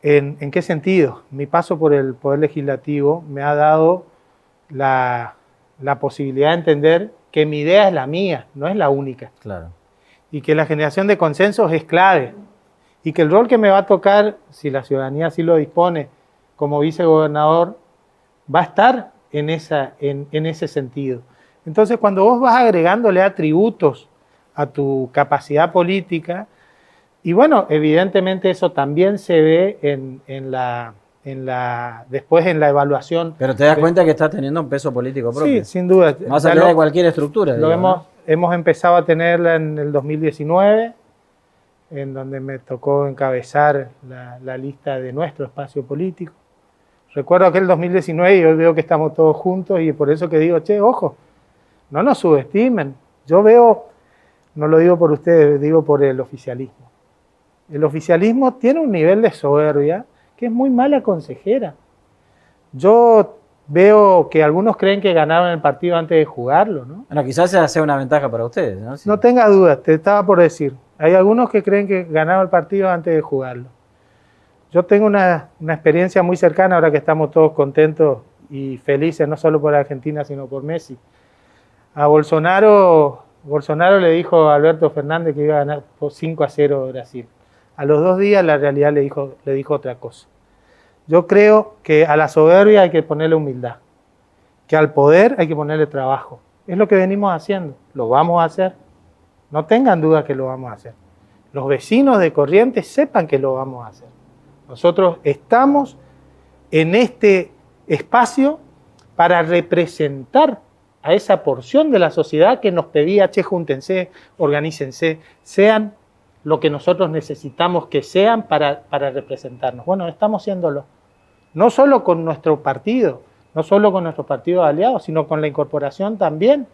¿En qué sentido? Mi paso por el Poder Legislativo me ha dado la posibilidad de entender que mi idea es la mía, no es la única. Claro. Y que la generación de consensos es clave. Y que el rol que me va a tocar, si la ciudadanía así lo dispone, como vicegobernador, va a estar en ese sentido. Entonces, cuando vos vas agregándole atributos a tu capacidad política, y bueno, evidentemente eso también se ve después en la evaluación. Pero te das cuenta que estás teniendo un peso político propio. Sí, sin duda. Más allá de cualquier estructura. Hemos empezado a tenerla en el 2019, en donde me tocó encabezar la lista de nuestro espacio político. Recuerdo aquel 2019 y hoy veo que estamos todos juntos, y por eso que digo, ojo, no nos subestimen. Yo veo, no lo digo por ustedes, digo por el oficialismo. El oficialismo tiene un nivel de soberbia que es muy mala consejera. Yo veo que algunos creen que ganaron el partido antes de jugarlo, ¿no? Bueno, quizás esa sea una ventaja para ustedes, ¿no? Sí. No tenga dudas, te estaba por decir. Hay algunos que creen que ganaron el partido antes de jugarlo. Yo tengo una experiencia muy cercana, ahora que estamos todos contentos y felices, no solo por Argentina, sino por Messi. A Bolsonaro le dijo a Alberto Fernández que iba a ganar por 5-0 Brasil. A los 2 días la realidad le dijo otra cosa. Yo creo que a la soberbia hay que ponerle humildad, que al poder hay que ponerle trabajo. Es lo que venimos haciendo, lo vamos a hacer. No tengan duda que lo vamos a hacer. Los vecinos de Corrientes sepan que lo vamos a hacer. Nosotros estamos en este espacio para representar a esa porción de la sociedad que nos pedía, júntense, organícense, sean lo que nosotros necesitamos que sean para representarnos. Bueno, estamos siéndolo. No solo con nuestro partido, no solo con nuestros partidos aliados, sino con la incorporación también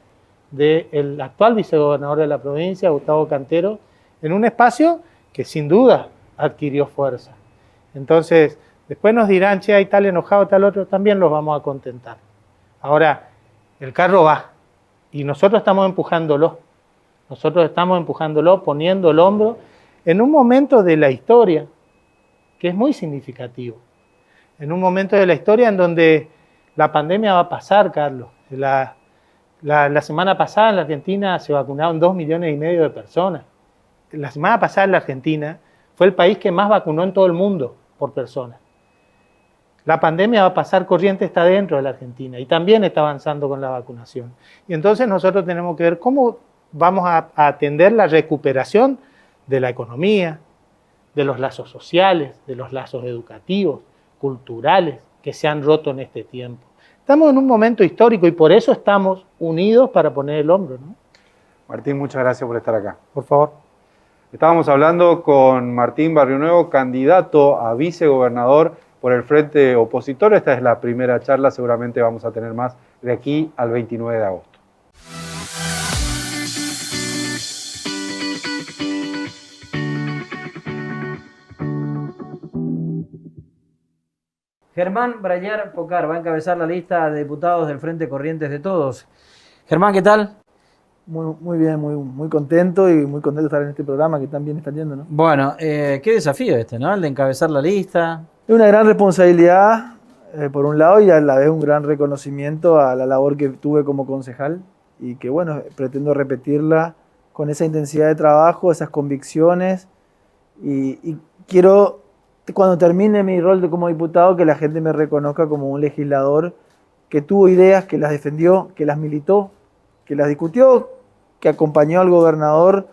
del actual vicegobernador de la provincia, Gustavo Cantero, en un espacio que sin duda adquirió fuerza. Entonces, después nos dirán, hay tal enojado, tal otro, también los vamos a contentar. Ahora, el carro va y nosotros estamos empujándolo. Nosotros estamos empujándolo, poniendo el hombro en un momento de la historia que es muy significativo. En un momento de la historia en donde la pandemia va a pasar, Carlos. La semana pasada en la Argentina se vacunaron 2,5 millones de personas. La semana pasada en la Argentina fue el país que más vacunó en todo el mundo por persona. La pandemia va a pasar, Corrientes está dentro de la Argentina y también está avanzando con la vacunación. Y entonces nosotros tenemos que ver cómo vamos a atender la recuperación de la economía, de los lazos sociales, de los lazos educativos, culturales, que se han roto en este tiempo. Estamos en un momento histórico y por eso estamos unidos para poner el hombro, ¿no? Martín, muchas gracias por estar acá. Por favor. Estábamos hablando con Martín Barrionuevo, candidato a vicegobernador por el Frente Opositor. Esta es la primera charla, seguramente vamos a tener más de aquí al 29 de agosto. Germán Brayar Pocar va a encabezar la lista de diputados del Frente Corrientes de Todos. Germán, ¿qué tal? Muy bien, muy contento y muy contento de estar en este programa que tan bien está yendo, ¿no? Bueno, qué desafío este, ¿no? El de encabezar la lista. Es una gran responsabilidad, por un lado, y a la vez un gran reconocimiento a la labor que tuve como concejal y que, bueno, pretendo repetirla con esa intensidad de trabajo, esas convicciones y quiero, cuando termine mi rol como diputado, que la gente me reconozca como un legislador que tuvo ideas, que las defendió, que las militó, que las discutió, que acompañó al gobernador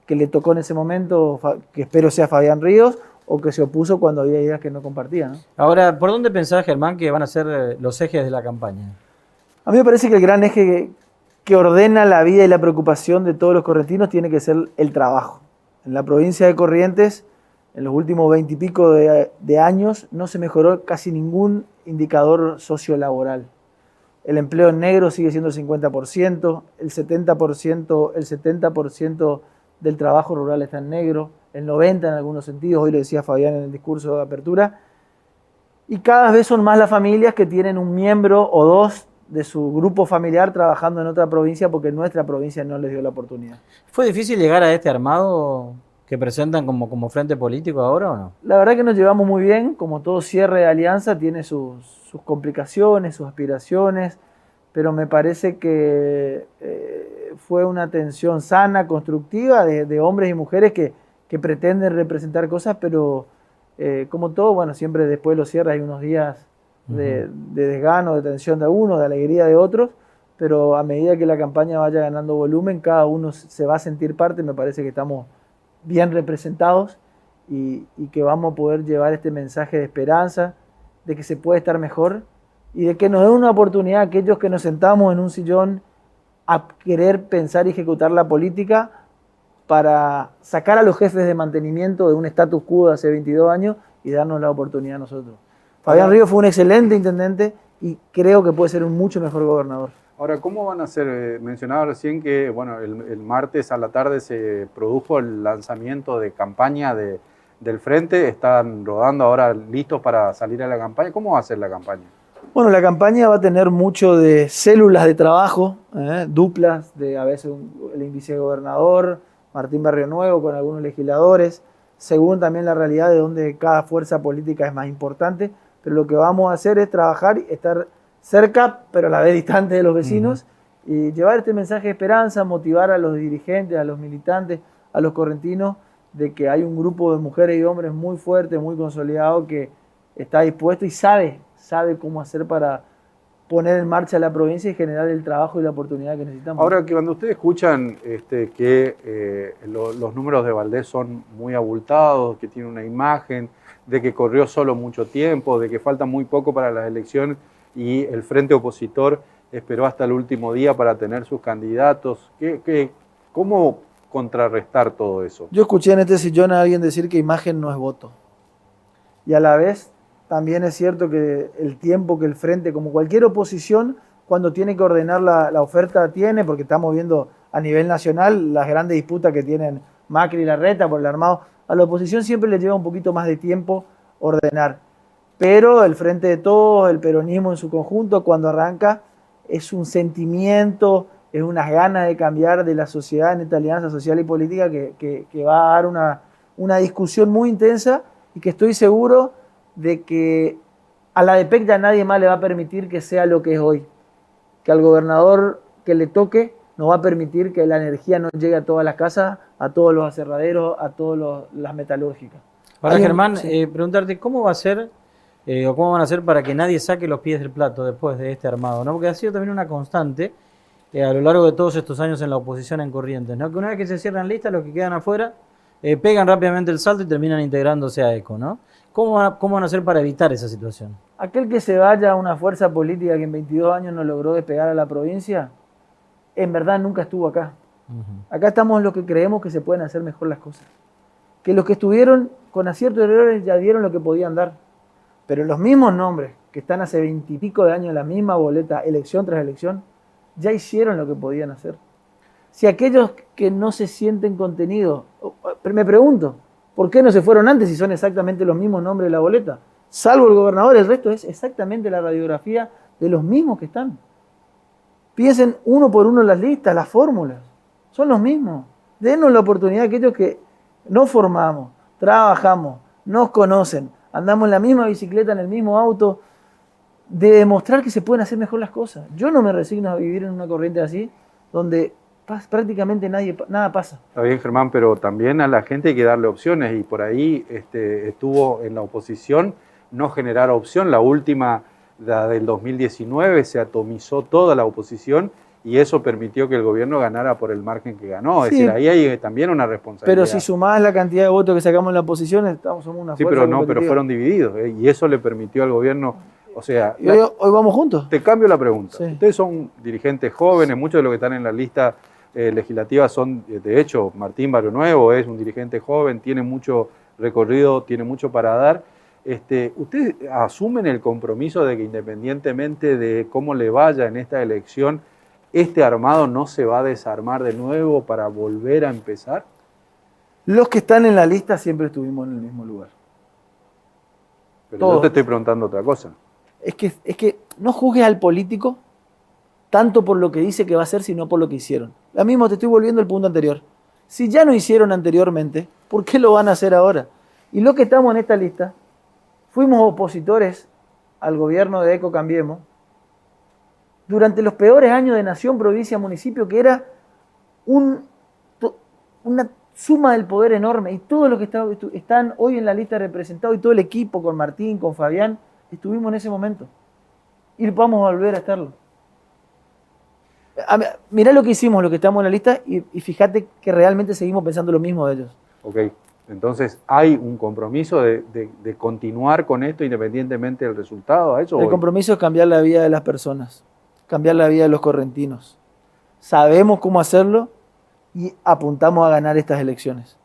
que le tocó en ese momento, que espero sea Fabián Ríos, o que se opuso cuando había ideas que no compartía, ¿no? Ahora, ¿por dónde pensás, Germán, que van a ser los ejes de la campaña? A mí me parece que el gran eje que ordena la vida y la preocupación de todos los correntinos tiene que ser el trabajo. En la provincia de Corrientes, en los últimos 20 y pico de años, no se mejoró casi ningún indicador sociolaboral. El empleo en negro sigue siendo el 50%, el 70% del trabajo rural está en negro, el 90% en algunos sentidos, hoy lo decía Fabián en el discurso de apertura, y cada vez son más las familias que tienen un miembro o dos de su grupo familiar trabajando en otra provincia porque nuestra provincia no les dio la oportunidad. ¿Fue difícil llegar a este armado que presentan como frente político ahora o no? La verdad que nos llevamos muy bien, como todo cierre de alianza tiene sus complicaciones, sus aspiraciones, pero me parece que fue una tensión sana, constructiva de hombres y mujeres que pretenden representar cosas, pero como todo, bueno, siempre después de los cierres hay unos días de desgano, de tensión de uno, de alegría de otros, pero a medida que la campaña vaya ganando volumen, cada uno se va a sentir parte. Me parece que estamos bien representados y que vamos a poder llevar este mensaje de esperanza, de que se puede estar mejor y de que nos den una oportunidad a aquellos que nos sentamos en un sillón a querer pensar y ejecutar la política para sacar a los jefes de mantenimiento de un status quo de hace 22 años y darnos la oportunidad a nosotros. Fabián Ríos fue un excelente intendente y creo que puede ser un mucho mejor gobernador. Ahora, ¿cómo van a ser? Mencionaba recién que bueno, el martes a la tarde se produjo el lanzamiento de campaña del Frente. Están rodando ahora listos para salir a la campaña. ¿Cómo va a ser la campaña? Bueno, la campaña va a tener mucho de células de trabajo, duplas de a veces el vicegobernador, Martín Barrio Nuevo con algunos legisladores, según también la realidad de donde cada fuerza política es más importante, pero lo que vamos a hacer es trabajar y estar cerca, pero a la vez distante de los vecinos, y llevar este mensaje de esperanza, motivar a los dirigentes, a los militantes, a los correntinos, de que hay un grupo de mujeres y hombres muy fuerte, muy consolidado, que está dispuesto y sabe cómo hacer para poner en marcha la provincia y generar el trabajo y la oportunidad que necesitamos. Ahora, que cuando ustedes escuchan que los números de Valdés son muy abultados, que tiene una imagen, de que corrió solo mucho tiempo, de que falta muy poco para las elecciones y el frente opositor esperó hasta el último día para tener sus candidatos, ¿cómo contrarrestar todo eso? Yo escuché en este sillón a alguien decir que imagen no es voto. Y a la vez también es cierto que el tiempo que el frente, como cualquier oposición, cuando tiene que ordenar la oferta tiene, porque estamos viendo a nivel nacional las grandes disputas que tienen Macri y Larreta por el armado, a la oposición siempre le lleva un poquito más de tiempo ordenar. Pero el Frente de Todos, el peronismo en su conjunto, cuando arranca, es un sentimiento, es unas ganas de cambiar de la sociedad en esta alianza social y política que va a dar una discusión muy intensa y que estoy seguro de que a la DPEC ya nadie más le va a permitir que sea lo que es hoy. Que al gobernador que le toque no va a permitir que la energía no llegue a todas las casas, a todos los aserraderos, a todas las metalúrgicas. Ahora, Germán, sí. Preguntarte, ¿cómo va a ser o cómo van a hacer para que nadie saque los pies del plato después de este armado, ¿no? Porque ha sido también una constante a lo largo de todos estos años en la oposición en Corrientes, ¿no? Que una vez que se cierran listas, los que quedan afuera pegan rápidamente el salto y terminan integrándose a ECO, ¿no? ¿Cómo van a hacer para evitar esa situación? Aquel que se vaya a una fuerza política que en 22 años no logró despegar a la provincia, en verdad nunca estuvo acá. Acá estamos los que creemos que se pueden hacer mejor las cosas. Que los que estuvieron con aciertos y errores ya dieron lo que podían dar. Pero los mismos nombres que están hace 20 y pico de años en la misma boleta, elección tras elección, ya hicieron lo que podían hacer. Si aquellos que no se sienten contenidos, me pregunto, ¿por qué no se fueron antes si son exactamente los mismos nombres de la boleta? Salvo el gobernador, el resto es exactamente la radiografía de los mismos que están. Piensen uno por uno las listas, las fórmulas. Son los mismos. Denos la oportunidad a aquellos que nos formamos, trabajamos, nos conocen, andamos en la misma bicicleta, en el mismo auto, de demostrar que se pueden hacer mejor las cosas. Yo no me resigno a vivir en una corriente así, donde prácticamente nada pasa. Está bien, Germán, pero también a la gente hay que darle opciones y por ahí estuvo en la oposición no generar opción. La última, la del 2019, se atomizó toda la oposición y eso permitió que el gobierno ganara por el margen que ganó. Es Sí, decir, ahí hay también una responsabilidad. pero si sumás la cantidad de votos que sacamos en la oposición, somos una Sí, fuerza pero no, pero competitiva. fueron divididos y eso le permitió al gobierno, o sea... Y hoy vamos juntos. Te cambio la pregunta. Sí. Ustedes son dirigentes jóvenes, muchos de los que están en la lista legislativa son, de hecho, Martín Barrio Nuevo es un dirigente joven, tiene mucho recorrido, tiene mucho para dar. ¿Ustedes asumen el compromiso de que independientemente de cómo le vaya en esta elección, este armado no se va a desarmar de nuevo para volver a empezar? Los que están en la lista siempre estuvimos en el mismo lugar. Pero Todos. yo te estoy preguntando otra cosa. Es que no juzgues al político tanto por lo que dice que va a hacer, sino por lo que hicieron. Lo mismo te estoy volviendo al punto anterior. Si ya no hicieron anteriormente, ¿por qué lo van a hacer ahora? Y los que estamos en esta lista, fuimos opositores al gobierno de Eco Cambiemos durante los peores años de nación, provincia, municipio, que era una suma del poder enorme. Y todos los que están hoy en la lista representados y todo el equipo, con Martín, con Fabián, estuvimos en ese momento. Y vamos a volver a estarlo. Mirá lo que hicimos, lo que estamos en la lista, y fíjate que realmente seguimos pensando lo mismo de ellos. Ok, entonces hay un compromiso de continuar con esto independientemente del resultado. ¿A eso El voy? compromiso es cambiar la vida de las personas, cambiar la vida de los correntinos. Sabemos cómo hacerlo y apuntamos a ganar estas elecciones.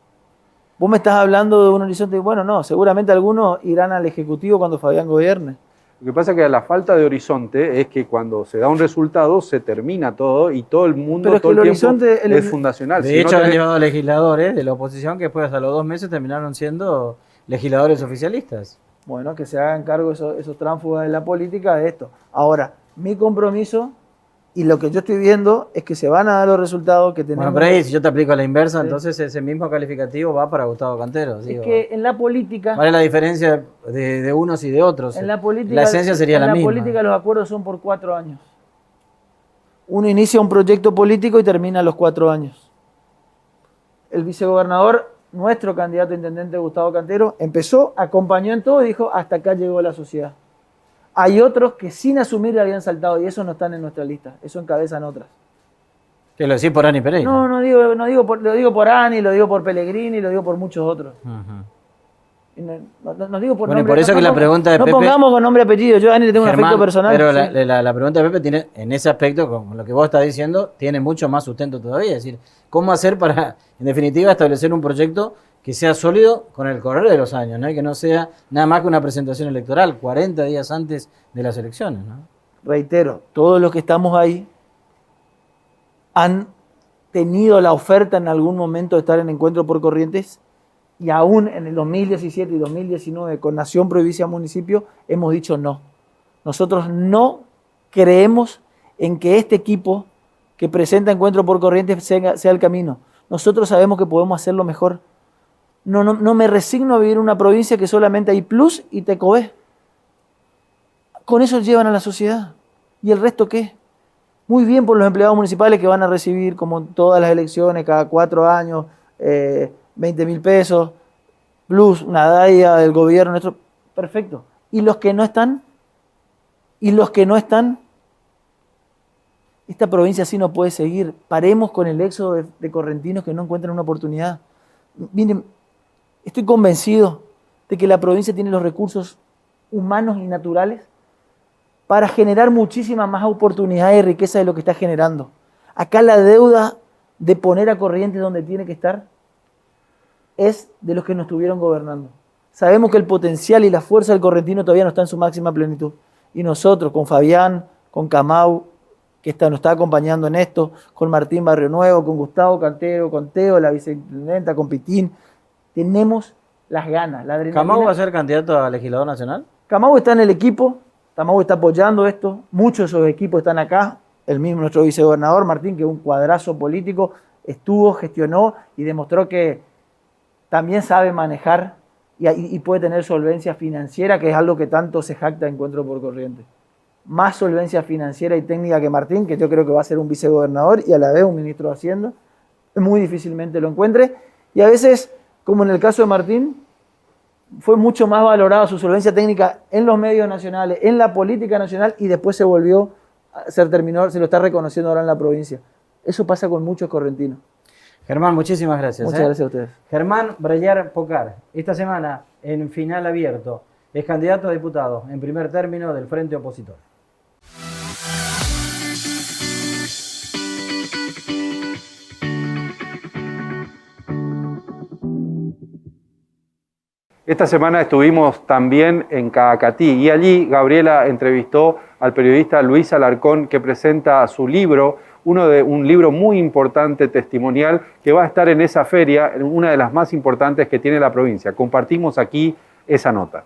Vos me estás hablando de un horizonte, bueno, no, seguramente algunos irán al Ejecutivo cuando Fabián gobierne. Lo que pasa es que la falta de horizonte es que cuando se da un resultado se termina todo y todo el mundo Pero es todo que el el tiempo horizonte- es fundacional. De Si no hecho, han tenés- llevado legisladores de la oposición que después, hasta los 2 meses, terminaron siendo legisladores oficialistas. Bueno, que se hagan cargo esos tránsfugas de la política de esto. Ahora, mi compromiso y lo que yo estoy viendo es que se van a dar los resultados que tenemos. Bueno, pero ahí, si yo te aplico la inversa, Sí. entonces ese mismo calificativo va para Gustavo Cantero. Es Digo. que en la política, ¿Cuál es la diferencia de unos y de otros? en la política, La esencia sería la misma. En la política los acuerdos son por 4 años. Uno inicia un proyecto político y termina a los 4 años. El vicegobernador, nuestro candidato a intendente Gustavo Cantero, empezó, acompañó en todo y dijo, hasta acá llegó la sociedad. Hay otros que sin asumir le habían saltado y esos no están en nuestra lista, eso encabezan otras. Que lo decís por Ani Pereira. No, lo digo por Ani, lo digo por Pellegrini, lo digo por muchos otros. Ujú. Y no digo por Bueno, y nombre. por eso que la pregunta de no Pepe- pongamos con nombre y apellido. Yo a Ani le tengo un Germán, afecto personal. pero sí. la pregunta de Pepe tiene, en ese aspecto, como lo que vos estás diciendo, tiene mucho más sustento todavía. Es decir, ¿cómo hacer para, en definitiva, establecer un proyecto que sea sólido con el correr de los años, ¿no? Y que no sea nada más que una presentación electoral, 40 días antes de las elecciones, ¿no? Reitero, todos los que estamos ahí han tenido la oferta en algún momento de estar en Encuentro por Corrientes y aún en el 2017 y 2019 con Nación, Provincia, Municipio hemos dicho no. Nosotros no creemos en que este equipo que presenta Encuentro por Corrientes sea el camino. Nosotros sabemos que podemos hacerlo mejor. No me resigno a vivir en una provincia que solamente hay Plus y Tecobé. Con eso llevan a la sociedad. ¿Y el resto qué? Muy bien por los empleados municipales que van a recibir, como en todas las elecciones, cada 4 años, 20.000 pesos, plus una DAIA del gobierno nuestro. Perfecto. ¿Y los que no están? Esta provincia así no puede seguir. Paremos con el éxodo de correntinos que no encuentran una oportunidad. Miren, estoy convencido de que la provincia tiene los recursos humanos y naturales para generar muchísimas más oportunidades y riqueza de lo que está generando. Acá la deuda de poner a Corrientes donde tiene que estar es de los que nos estuvieron gobernando. Sabemos que el potencial y la fuerza del correntino todavía no está en su máxima plenitud. Y nosotros, con Fabián, con Camau, que nos está acompañando en esto, con Martín Barrio Nuevo, con Gustavo Cantero, con Teo, la viceintendenta, con Pitín, tenemos las ganas, la adrenalina. ¿Camau va a ser candidato a legislador nacional? Camau está en el equipo, Camau está apoyando esto, muchos de esos equipos están acá, el mismo nuestro vicegobernador Martín, que es un cuadrazo político, estuvo, gestionó y demostró que también sabe manejar y puede tener solvencia financiera, que es algo que tanto se jacta Encuentro por Corrientes. Más solvencia financiera y técnica que Martín, que yo creo que va a ser un vicegobernador y a la vez un ministro de Hacienda. Muy difícilmente lo encuentre. Y a veces, como en el caso de Martín, fue mucho más valorada su solvencia técnica en los medios nacionales, en la política nacional, y después se lo está reconociendo ahora en la provincia. Eso pasa con muchos correntinos. Germán, muchísimas gracias. Muchas gracias a ustedes. Germán Brayar Pocar, esta semana en final abierto, es candidato a diputado en primer término del Frente Opositor. Esta semana estuvimos también en Caacatí y allí Gabriela entrevistó al periodista Luis Alarcón, que presenta su libro, un libro muy importante, testimonial, que va a estar en esa feria, una de las más importantes que tiene la provincia. Compartimos aquí esa nota.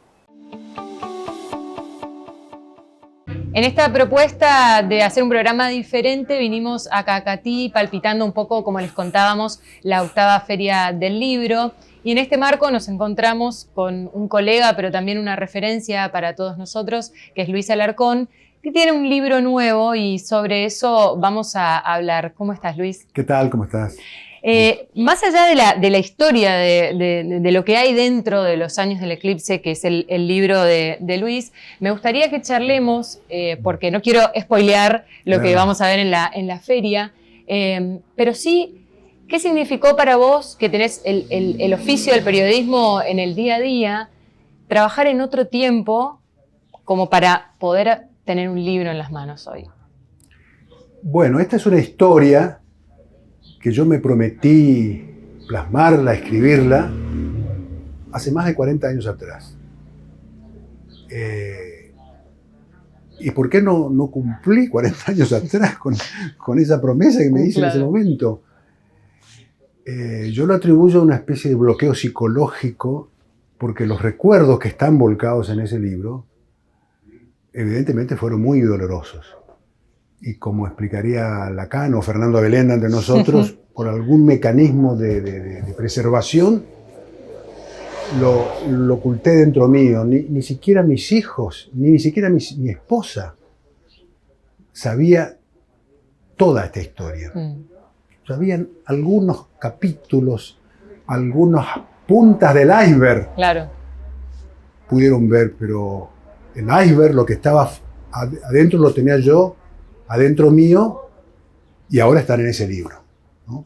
En esta propuesta de hacer un programa diferente vinimos a Caacatí palpitando un poco, como les contábamos, la 8ª Feria del Libro. Y en este marco nos encontramos con un colega, pero también una referencia para todos nosotros, que es Luis Alarcón, que tiene un libro nuevo y sobre eso vamos a hablar. ¿Cómo estás, Luis? ¿Qué tal? ¿Cómo estás? Más allá de la historia de lo que hay dentro de los años del eclipse, que es el libro de Luis, me gustaría que charlemos, porque no quiero spoilear lo que vamos a ver en la feria, pero sí, ¿qué significó para vos, que tenés el oficio del periodismo en el día a día, trabajar en otro tiempo como para poder tener un libro en las manos hoy? Bueno, esta es una historia que yo me prometí plasmarla, escribirla, hace más de 40 años atrás. ¿Y por qué no cumplí 40 años atrás con esa promesa que me hice en ese momento? Yo lo atribuyo a una especie de bloqueo psicológico, porque los recuerdos que están volcados en ese libro, evidentemente fueron muy dolorosos. Y como explicaría Lacan o Fernando Abelenda entre nosotros, por algún mecanismo de preservación, lo oculté dentro mío. Ni siquiera mis hijos, ni siquiera mi esposa sabía toda esta historia. Sabían algunos capítulos, algunas puntas del iceberg. Claro. Pudieron ver, pero el iceberg, lo que estaba adentro, lo tenía yo, adentro mío, y ahora están en ese libro, ¿no?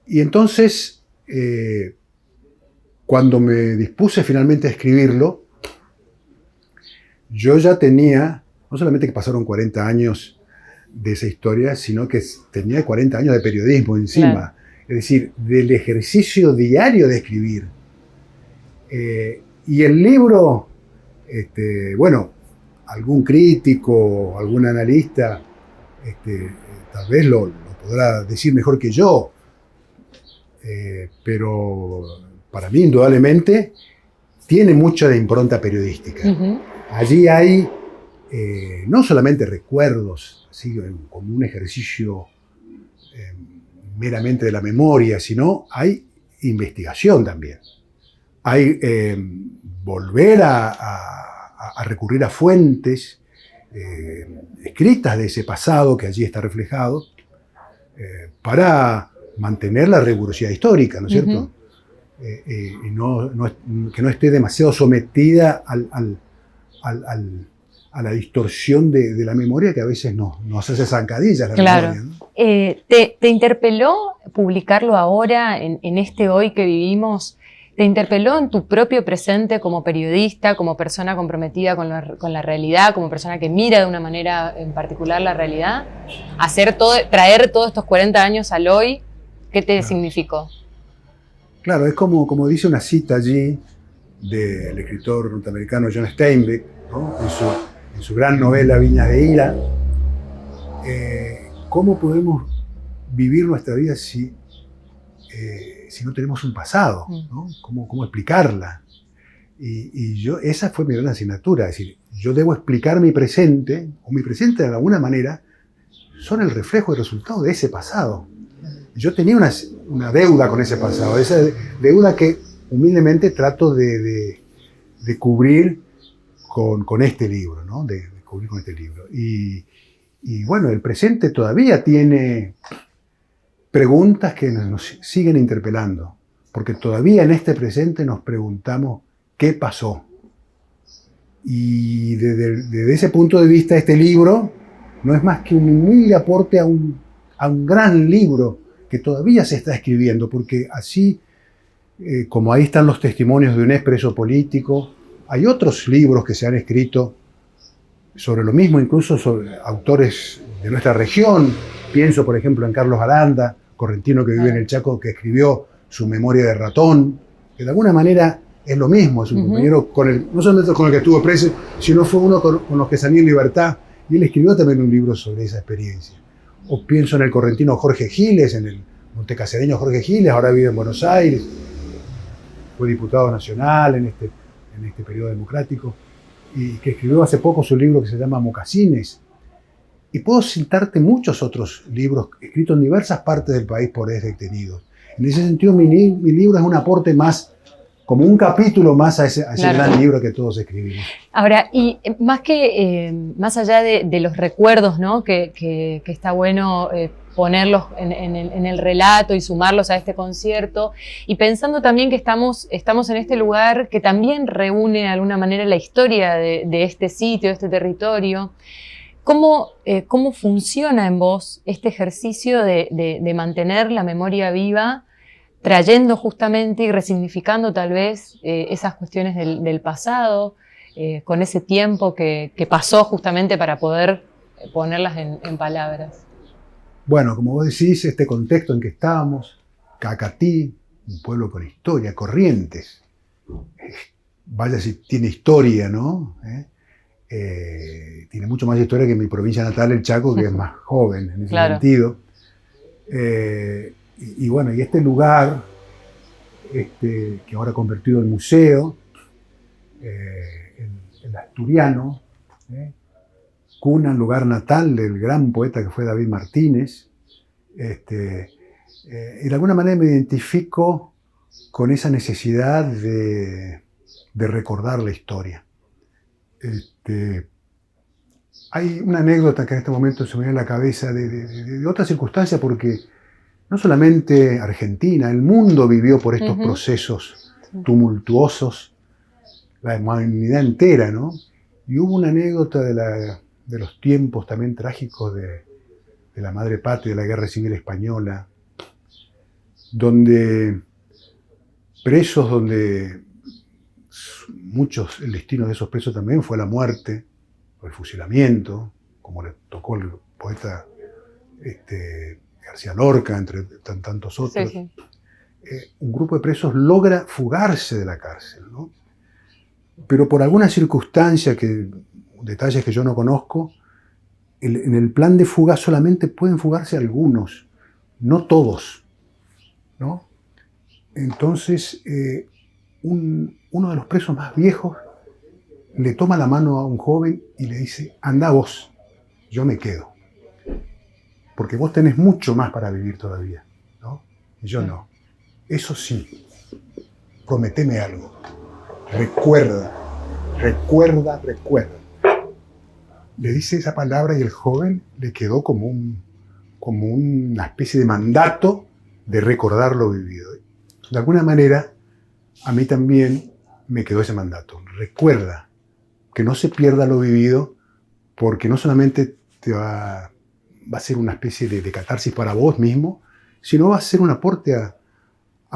Y entonces, cuando me dispuse finalmente a escribirlo, yo ya tenía, no solamente que pasaron 40 años de esa historia, sino que tenía 40 años de periodismo encima. Claro. Es decir, del ejercicio diario de escribir. Y el libro, bueno, algún crítico, algún analista, tal vez lo podrá decir mejor que yo, pero para mí, indudablemente, tiene mucha de impronta periodística. Allí hay no solamente recuerdos, así, como un ejercicio meramente de la memoria, sino hay investigación también. Hay volver a recurrir a fuentes escritas de ese pasado que allí está reflejado, para mantener la rigurosidad histórica, ¿no es cierto? Y que no esté demasiado sometida a la distorsión de la memoria, que a veces nos hace zancadillas la memoria, ¿no? ¿Te interpeló publicarlo ahora, en este hoy que vivimos? ¿Te interpeló en tu propio presente como periodista, como persona comprometida con la realidad, como persona que mira de una manera en particular la realidad? Traer todos estos 40 años al hoy, ¿qué te significó? Claro, es como dice una cita allí del escritor norteamericano John Steinbeck, ¿no? En su gran novela Viñas de Ira. ¿Cómo podemos vivir nuestra vida si no tenemos un pasado, ¿no? ¿Cómo explicarla? Y esa fue mi gran asignatura, es decir, yo debo explicar mi presente, o mi presente de alguna manera, son el reflejo y el resultado de ese pasado. Yo tenía una deuda con ese pasado, esa deuda que humildemente trato de cubrir con este libro, ¿no? De cubrir con este libro. Y bueno, el presente todavía tiene preguntas que nos siguen interpelando, porque todavía en este presente nos preguntamos qué pasó. Y desde ese punto de vista, este libro no es más que un humilde aporte a un gran libro que todavía se está escribiendo, porque así, como ahí están los testimonios de un expreso político, hay otros libros que se han escrito sobre lo mismo, incluso sobre autores de nuestra región. Pienso, por ejemplo, en Carlos Aranda, correntino que vive en el Chaco, que escribió su Memoria de ratón, que de alguna manera es lo mismo, es un compañero no solamente con el que estuvo preso, sino fue uno con los que salí en libertad, y él escribió también un libro sobre esa experiencia. O pienso en el correntino Jorge Giles, en el montecasereño Jorge Giles, ahora vive en Buenos Aires, fue diputado nacional en este periodo democrático, y que escribió hace poco su libro que se llama Mocasines. Y puedo citarte muchos otros libros escritos en diversas partes del país por detenidos. En ese sentido, mi libro es un aporte más, como un capítulo más a ese Claro. gran libro que todos escribimos. Ahora, y más allá de los recuerdos, ¿no? que está bueno ponerlos en el relato y sumarlos a este concierto, y pensando también que estamos en este lugar que también reúne de alguna manera la historia de este sitio, de este territorio. ¿Cómo funciona en vos este ejercicio de mantener la memoria viva, trayendo justamente y resignificando tal vez esas cuestiones del pasado, con ese tiempo que pasó justamente para poder ponerlas en palabras? Bueno, como vos decís, este contexto en que estábamos, Cacatí, un pueblo con historia, Corrientes, vaya si tiene historia, ¿no? Tiene mucho más historia que mi provincia natal, el Chaco, que es más joven en ese sentido. Y bueno, y este lugar, que ahora convertido en museo, el asturiano, cuna, lugar natal del gran poeta que fue David Martínez, y de alguna manera me identifico con esa necesidad de recordar la historia. Hay una anécdota que en este momento se me viene a la cabeza de otra circunstancia, porque no solamente Argentina, el mundo vivió por estos procesos tumultuosos, la humanidad entera, ¿no? Y hubo una anécdota de los tiempos también trágicos de la madre patria, de la Guerra Civil Española, donde presos, donde el destino de esos presos también fue la muerte, o el fusilamiento, como le tocó al poeta García Lorca, entre tantos otros. Sí, sí. Un grupo de presos logra fugarse de la cárcel, ¿no? Pero por alguna circunstancia, detalles que yo no conozco, en el plan de fuga solamente pueden fugarse algunos, no todos, ¿no? Entonces, uno de los presos más viejos le toma la mano a un joven y le dice: anda vos, yo me quedo, porque vos tenés mucho más para vivir todavía, ¿no? Y yo no. Eso sí, prometeme algo. Recuerda. Le dice esa palabra y el joven le quedó como una especie de mandato de recordar lo vivido. De alguna manera, a mí también me quedó ese mandato. Recuerda, que no se pierda lo vivido, porque no solamente te va a ser una especie de catarsis para vos mismo, sino va a ser un aporte a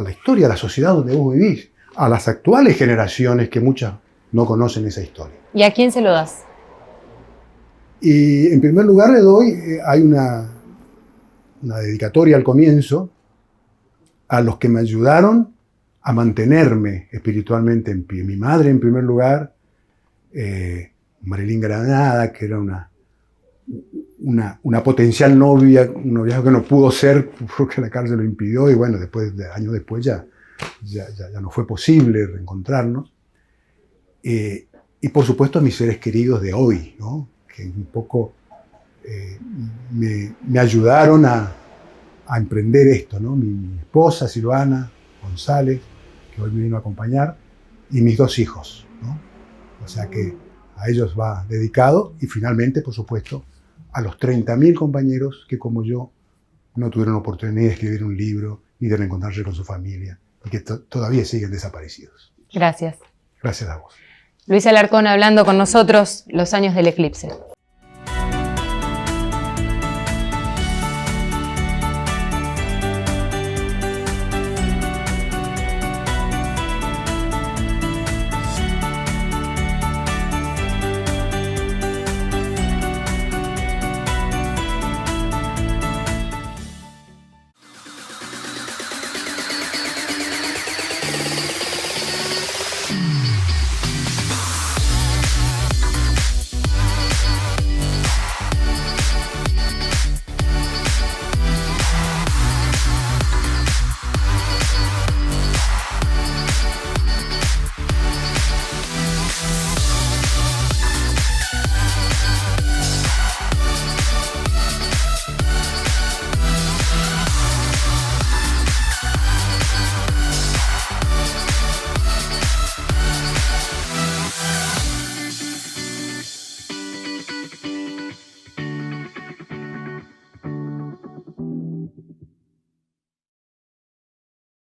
la historia, a la sociedad donde vos vivís, a las actuales generaciones que muchas no conocen esa historia. ¿Y a quién se lo das? Y en primer lugar le doy, hay una dedicatoria al comienzo, a los que me ayudaron a mantenerme espiritualmente en pie. Mi madre en primer lugar, Marilyn Granada, que era una potencial novia, un noviazgo que no pudo ser porque la cárcel lo impidió, y bueno, años después ya no fue posible reencontrarnos. Y por supuesto a mis seres queridos de hoy, ¿no? Que un poco me ayudaron a emprender esto, ¿no? Mi esposa, Silvana González, que hoy me vino a acompañar, y mis 2 hijos, ¿no? O sea que a ellos va dedicado, y finalmente, por supuesto, a los 30.000 compañeros que, como yo, no tuvieron oportunidad ni de escribir un libro, ni de reencontrarse con su familia, y que todavía siguen desaparecidos. Gracias. Gracias a vos. Luis Alarcón hablando con nosotros, Los años del eclipse.